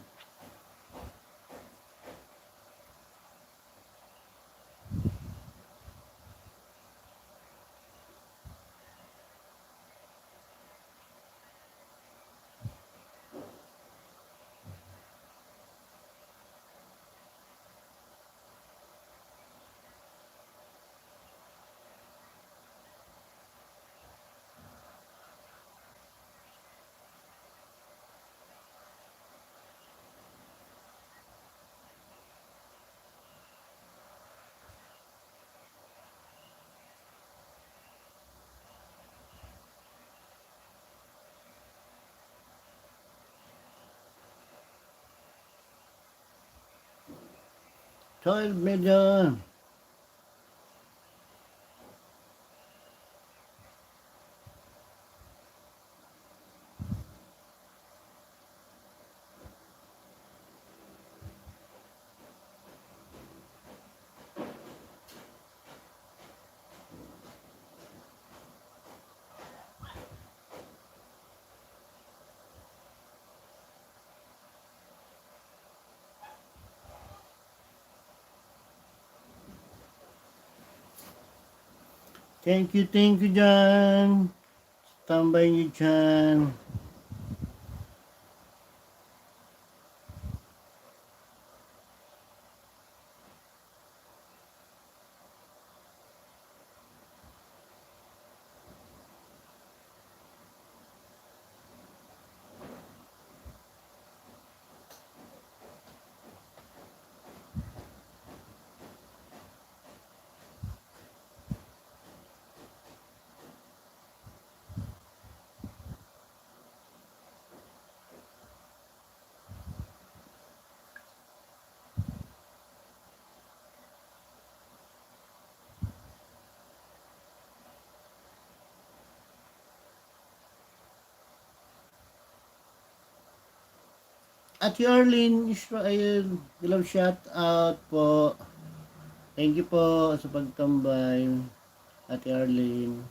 S1: Toy Media. Thank you dyan. Tambay niyo dyan. At Arlene Israel, hello, shout out po. Thank you po sa pagtambay, Ate Arlene.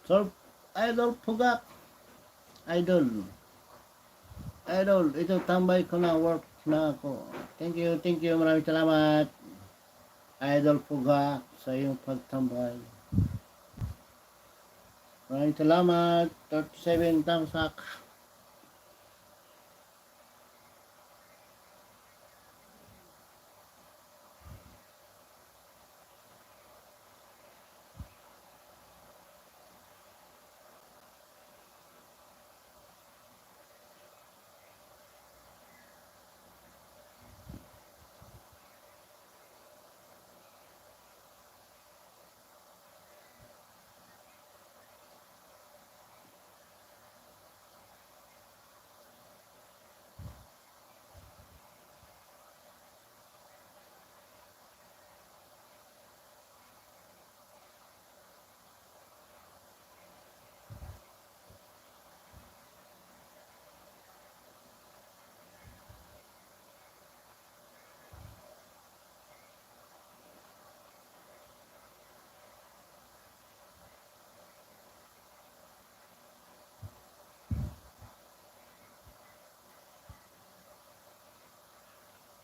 S1: So, Idol Pugak. Idol. Idol, ito tambay ko na, work na ako. Thank you, maraming salamat. Idol Pugak sa iyong pagtambay. Maraming salamat. 37 tamsak.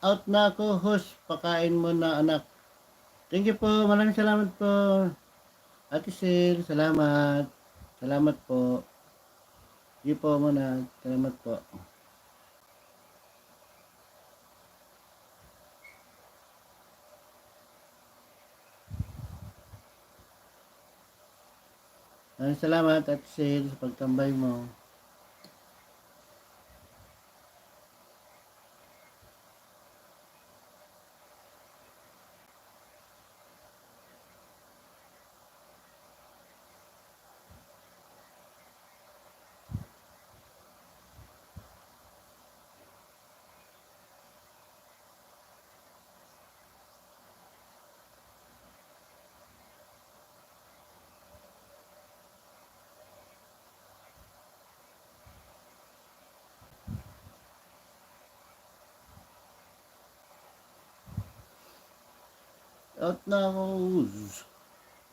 S1: Out na ako, host. Pakain mo na, anak. Thank you po. Maraming salamat po. Ate Sil, salamat. Salamat po. Hindi po muna. Salamat po. Maraming salamat at Sil sa pagtambay mo. Out na ako.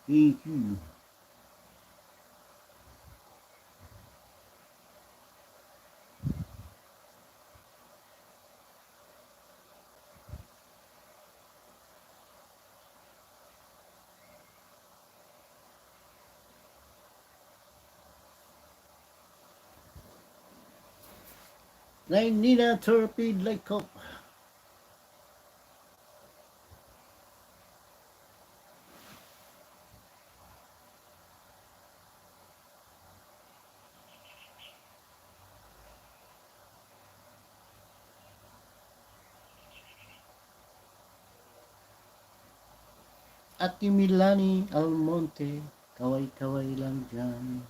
S1: Thank you. Na hindi na torpedo like cop. Ate Milani Almonte, kaway-kaway lang dyan.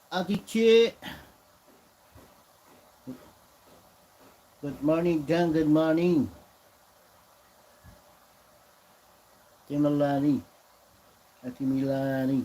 S1: Ate Che, good morning dyan, good morning. Ate Milani, Ate Milani.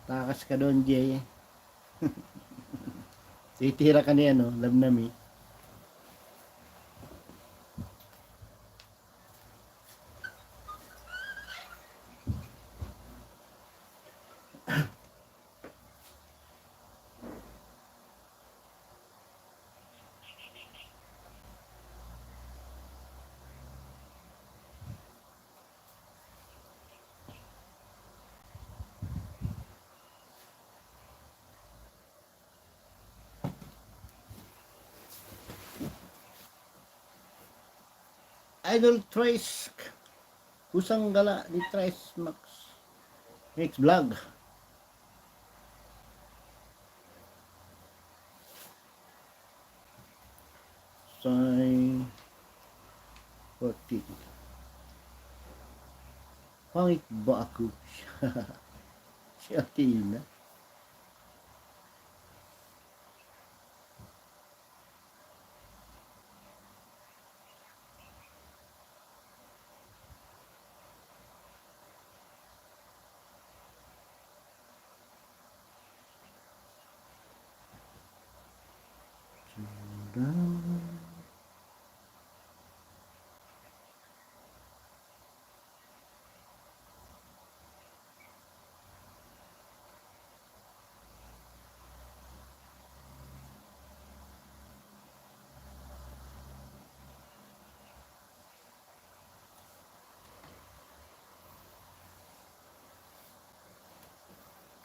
S1: Takas ka doon, Jay. Titira ka ni ano, love na me. Idol Trace. Kusang gala ni Trace Max. Next vlog. Sign 14. Pangit ba ako? Si Athena.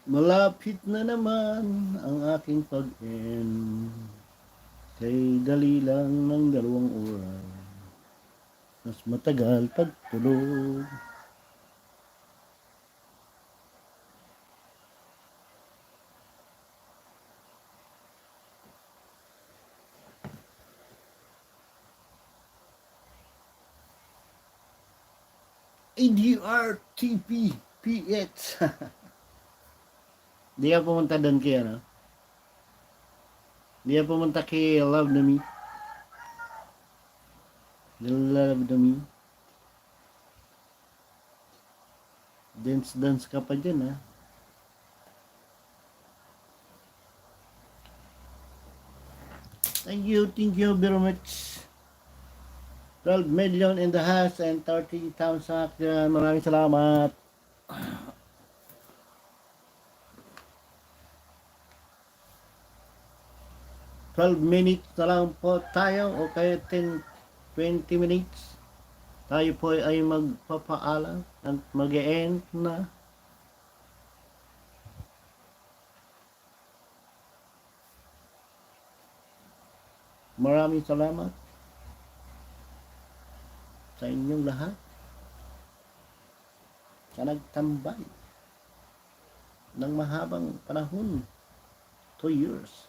S1: Malapit na naman ang aking pag-end. Kay dali lang ng 2 oras. Mas matagal pagtulog. ADRTP PX. Di ka pumunta doon kay ano? Di ka pumunta kay Love na Me? Love na Me? Dance ka pa dyan, ha? Thank you very much. 12 million in the house and 30,000 dyan. Maraming salamat. "12 minutes na lang po tayo o kaya 20 minutes. Tayo po ay magpapaalam at mag-e-end na. Maraming salamat sa inyong lahat sa nagtambay ng mahabang panahon, 2 years.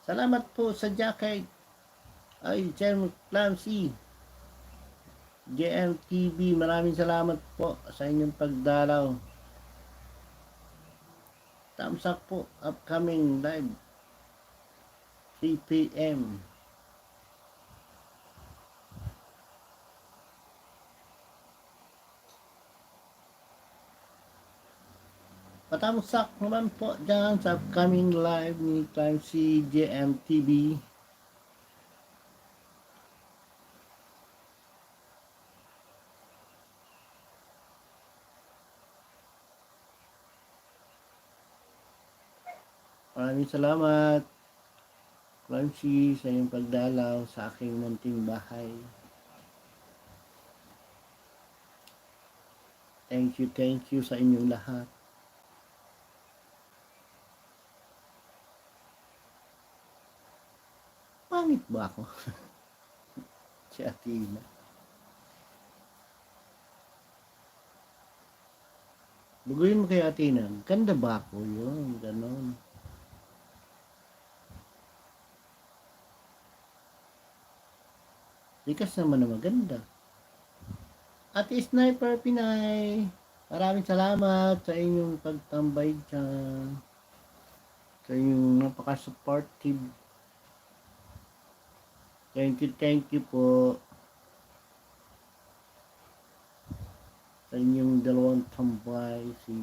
S1: Salamat po sa jacket ay Jem Clancy, JMTV. Maraming salamat po sa inyong pagdalaw. Thumbs up po, upcoming live 3 p.m. Patamsak naman po dyan sa upcoming live ni Clancy JMTV. Maraming salamat, Clancy, sa iyong pagdalaw sa aking munting bahay. Thank you sa inyong lahat. Pangit ba ako? Si Athena. Buguin mo kay Athena. Ganda ba ako? Yun, ganon. Likas naman na maganda. Ate Sniper Pinay, maraming salamat sa inyong pagtambay dyan. Sa inyong napaka-supportive. Thank you po sa inyong dalawang tambay, si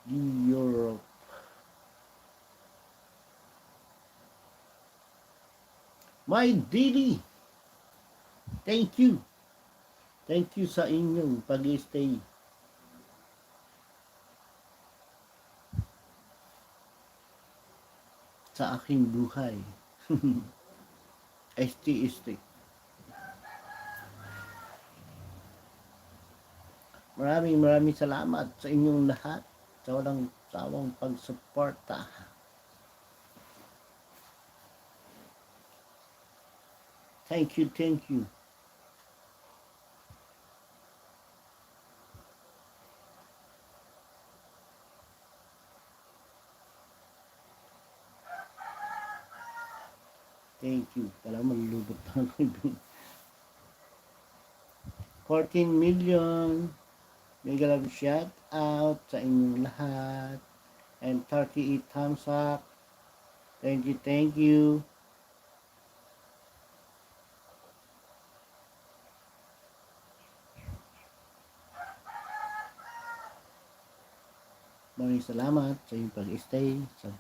S1: Europe. My daily. Thank you. Thank you sa inyong pag-stay. Sa aking buhay. ST. Maraming salamat sa inyong lahat sa walang sawang pagsuporta. Thank you. Thank you. Kala maglulubot na ako. 14 million. Mega love shout out sa inyong lahat. And 38 thumbs up. Thank you. Maraming salamat sa inyong pag-stay. Sa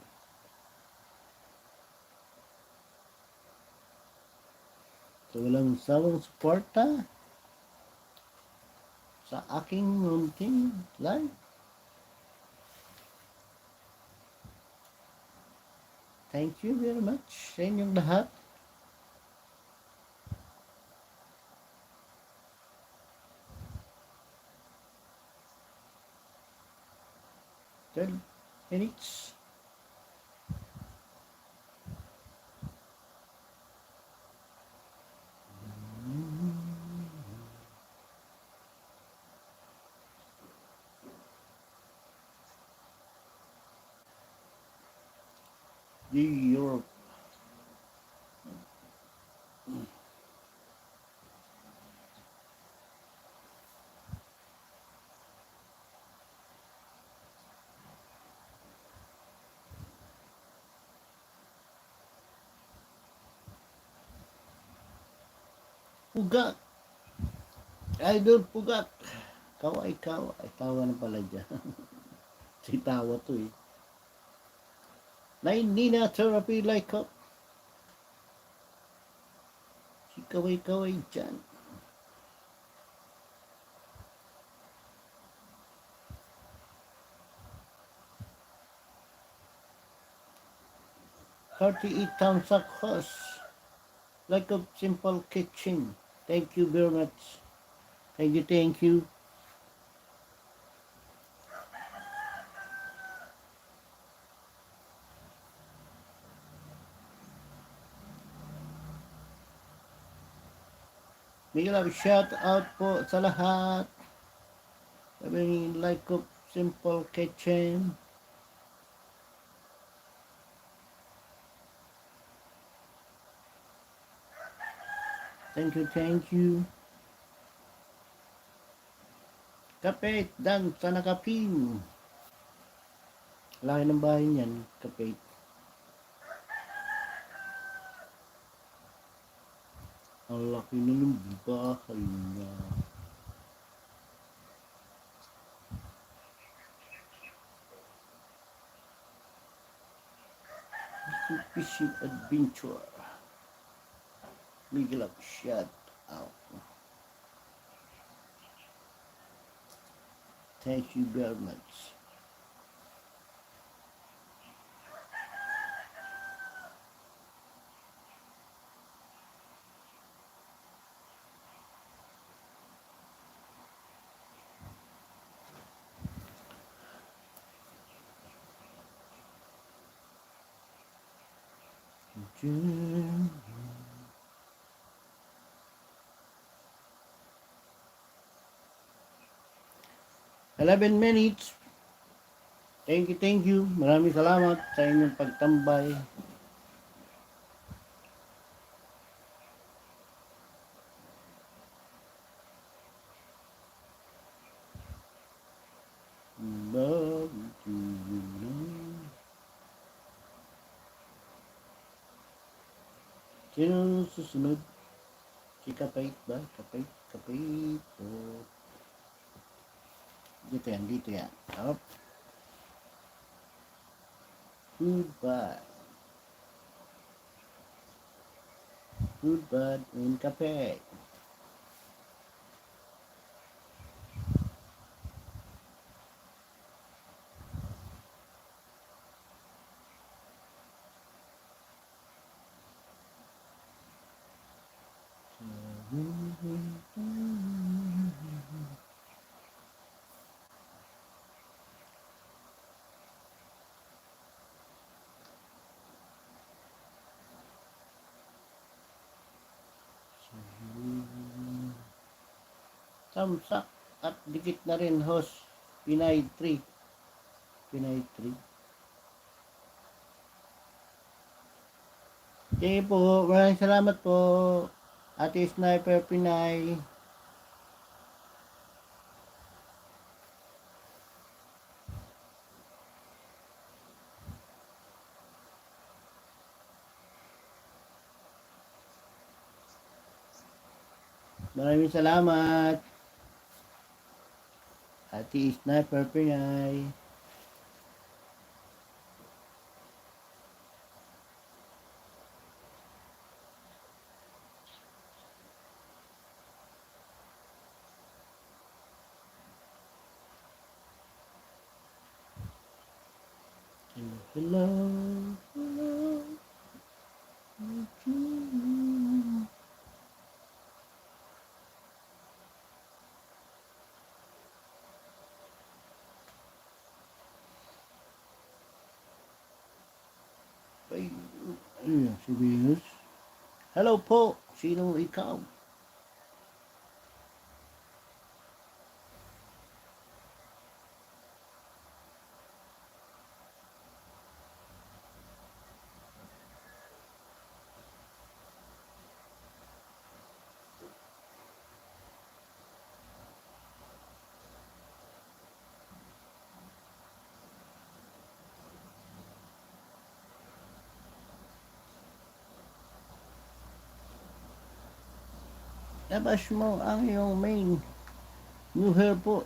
S1: walang sawang suporta sa aking munting life. Thank you very much sa inyong lahat. Good minutes. Europe. Pugat. Idol Pugat. Kaway. Tawa na pala dyan. Si tawa to eh. Nina therapy like up. Si kaway dyan. £38 a cost. Like a simple kitchen. Thank you very much. Thank you. May shout out po sa lahat. Sabi like a simple kitchen. Thank you. Kapit dan sa nakapin. Laki ng bahay niyan, kapit. Ang laki na ng bahay niya. Fishing adventure. Big love shout out. Thank you very much. June. 11 minutes. Thank you. Maraming salamat sa inyong pagtambay. Love to you. Sino susunod? Si Kapait ba? Kapait. Oh. Dito yan. Up. Goodbye. Goodbye in cafe. Samsak at dikit na rin host. Pinay 3. Pinay 3. Sige po, maraming salamat po. Ate Sniper Pinay. Maraming salamat. Ate Sniper Pinay. Hello. Hello. Ay, si Venus. Hello po. Sino ikaw? Labas mo ang iyong main. New hair po.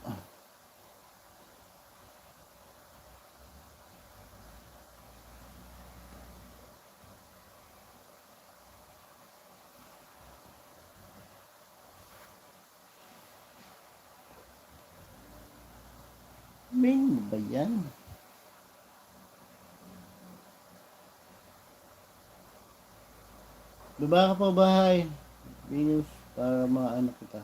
S1: Main mo ba yan? Baba ka pa bahay. Venus, para mga anak kita.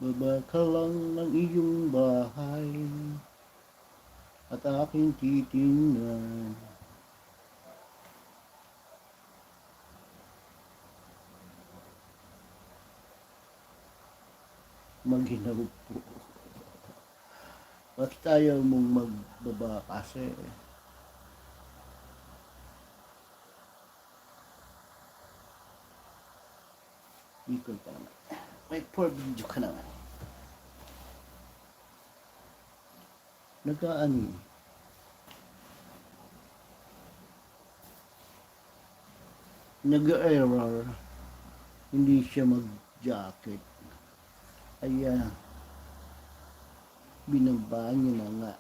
S1: Baba ka lang ng iyong bahay at aking titingnan. Maghinaw po. Basta ayaw mong magbaba kasi ikot ka naman. May poor video ka naman. Nag-aani. Nag-error. Hindi siya mag-jacket. Kaya binaba niya na nga.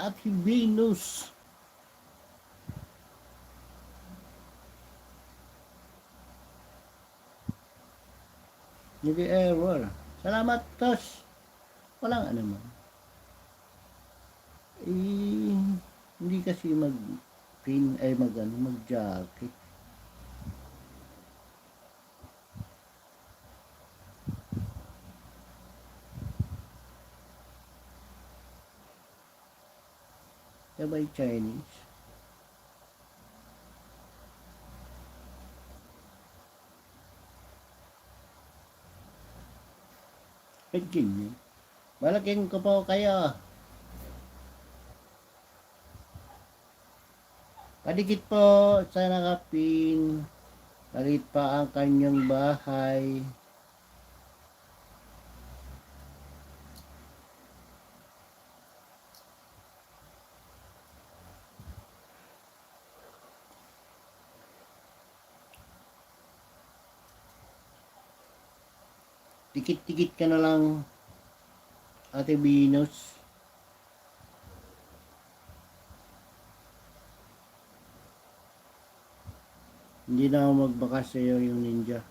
S1: At si Venus. Nag-error. Salamat, Tos. Walang ano man. Hindi kasi mag-pin ay mag-jacket. Sabay Chinese. Virginia. Malaking ko po kayo. Padikit po sa nakapin. Palit pa ang kanyang bahay. Tikit-tikit ka na lang, Ate Venus. Hindi na ako magbakas sa iyo yung ninja.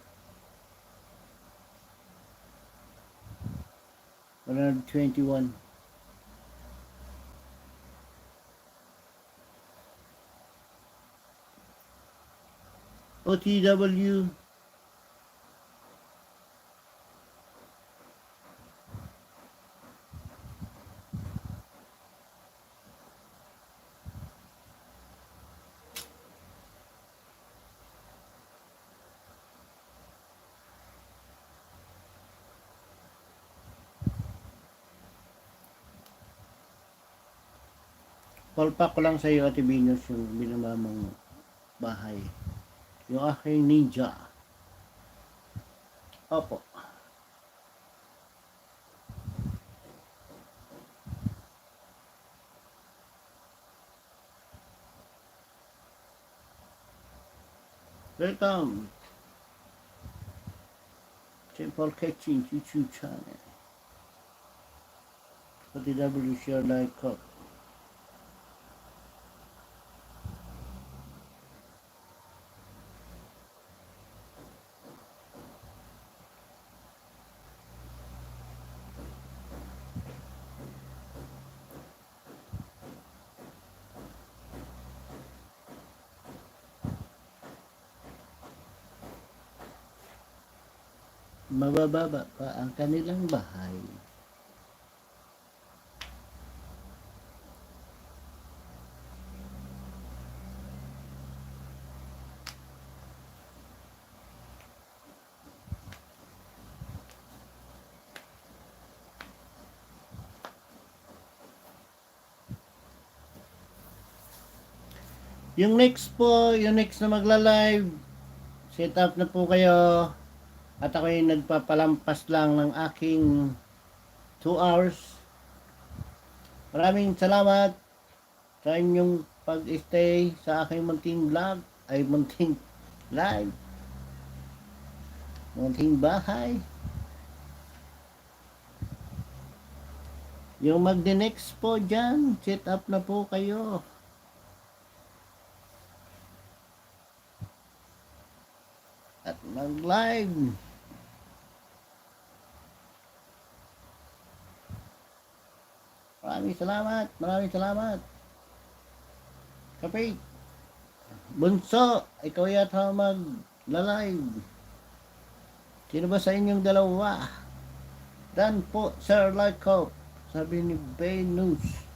S1: 121. OTW. Palpak ko lang sa iyo, Ate Venus, yung binamamang bahay. Yung aking ninja. Opo. Welcome. Simple Catching YouTube channel. OTW share like up. Mabababa pa ang kanilang bahay. Yung next na magla-live, set up na po kayo. At ako ay nagpapalampas lang ng aking 2 hours. Maraming salamat sa inyong pag-stay sa aking munting vlog, ay munting live, munting bahay. Yung magdi-next po dyan, set up na po kayo. At mag-live. Maraming salamat. Kapit. Bunso, ikaw yata mag-live. Sino ba sa inyong dalawa? Dan po, Sir Lyco. Sabi ni Venus.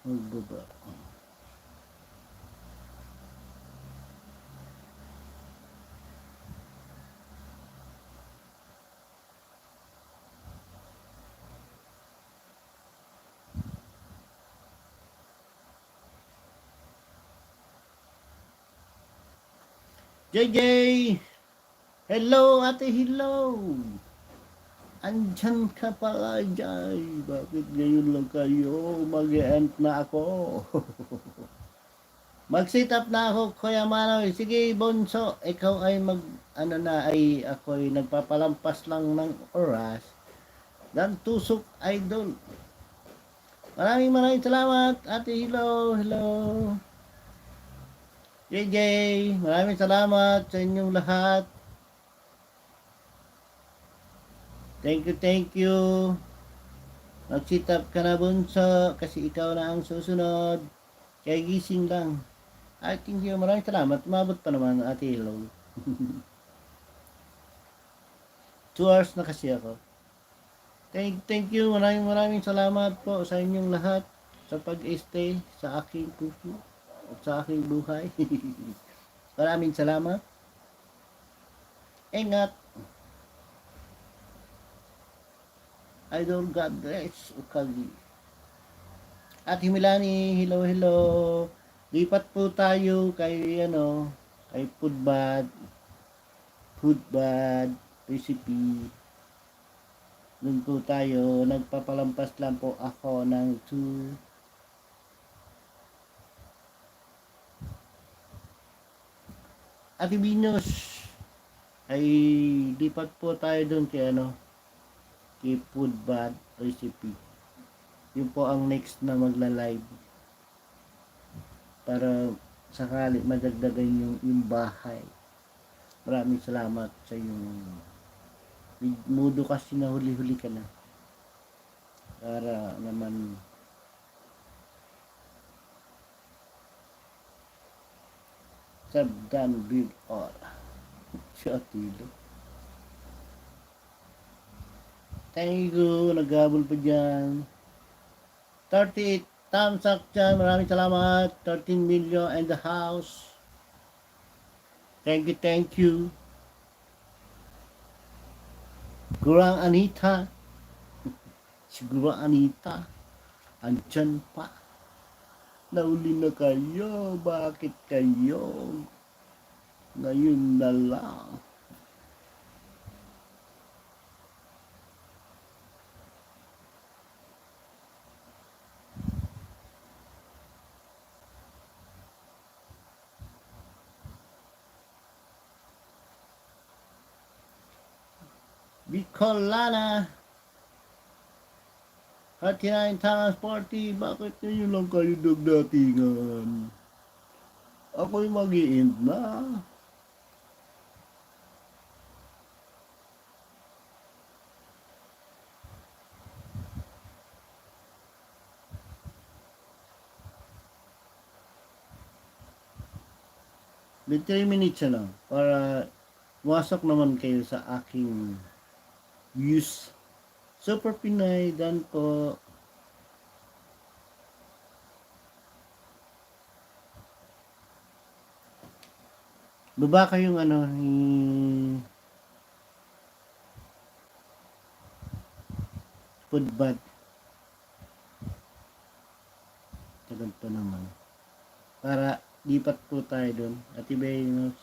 S1: Magbaba. JJ! Hello, ate, hello! Andyan ka pala, Jay. Bakit ngayon lang kayo? Mag-e-end na ako. Mag-sit up na ako, Kuya Manoy. Sige, Bonso, ikaw ay ako'y nagpapalampas lang ng oras. Dan tusok, idol. Maraming salamat, ate, hello. JJ, maraming salamat sa inyong lahat. Thank you. Mag-sit up ka na, bunso, kasi ikaw na ang susunod. Kaya gising lang. I thank you. Maraming salamat. Umabot pa naman, Ate Hello. 2 hours na kasi ako. Thank you. Maraming salamat po sa inyong lahat sa pag-stay sa aking puso at sa aking buhay. Maraming salamat. Ingat. Idol, God bless. Ukagi. At Himilani, hello. Lipat po tayo kay kay food bad recipe. Doon po tayo, nagpapalampas lang po ako ng 2. Ate Venus, ay lipat po tayo doon kay food bad recipe. Yun po ang next na magla-live para sakali madagdagan yung bahay. Maraming salamat sa yung mudo kasi na huli-huli ka na para naman sabdan big all si Atilo. Thank you, naghabol pa dyan. 38 thumbs up dyan, maraming salamat. 13 million in the house. Thank you. Gurang Anita. Si Gurang Anita. Andyan pa. Nauli na kayo. Bakit kayo? Ngayon na lang. Bicolana. 39 times 40. Bakit ngayon lang kayo dagdatingan? Ako'y mag-i-end na. May 3 minutes na lang para wasok naman kayo sa aking views. Super Pinay, dan po. Baba kayong food bath. Tagal pa naman. Para lipat po tayo doon. At iba yung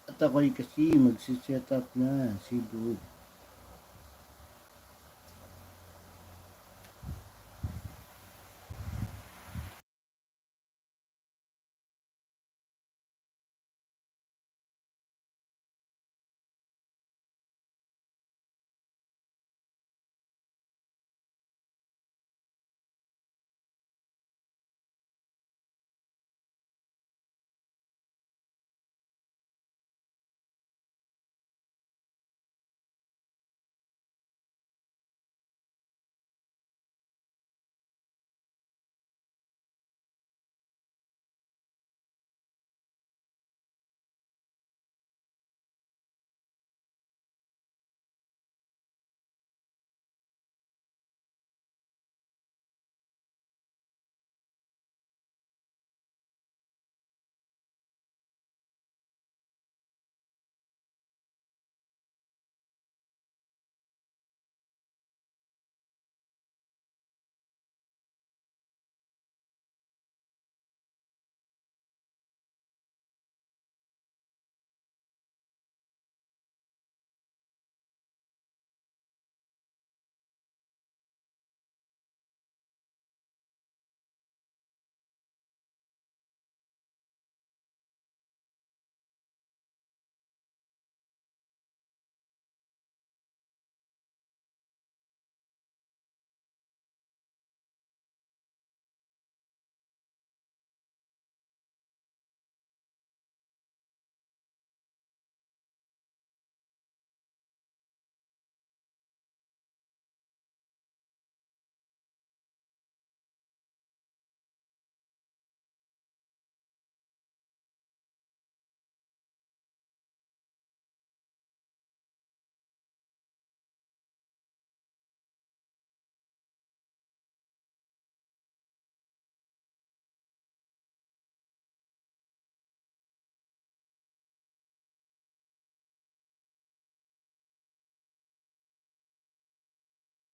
S1: at ako'y kasi magsiset up na si Bud.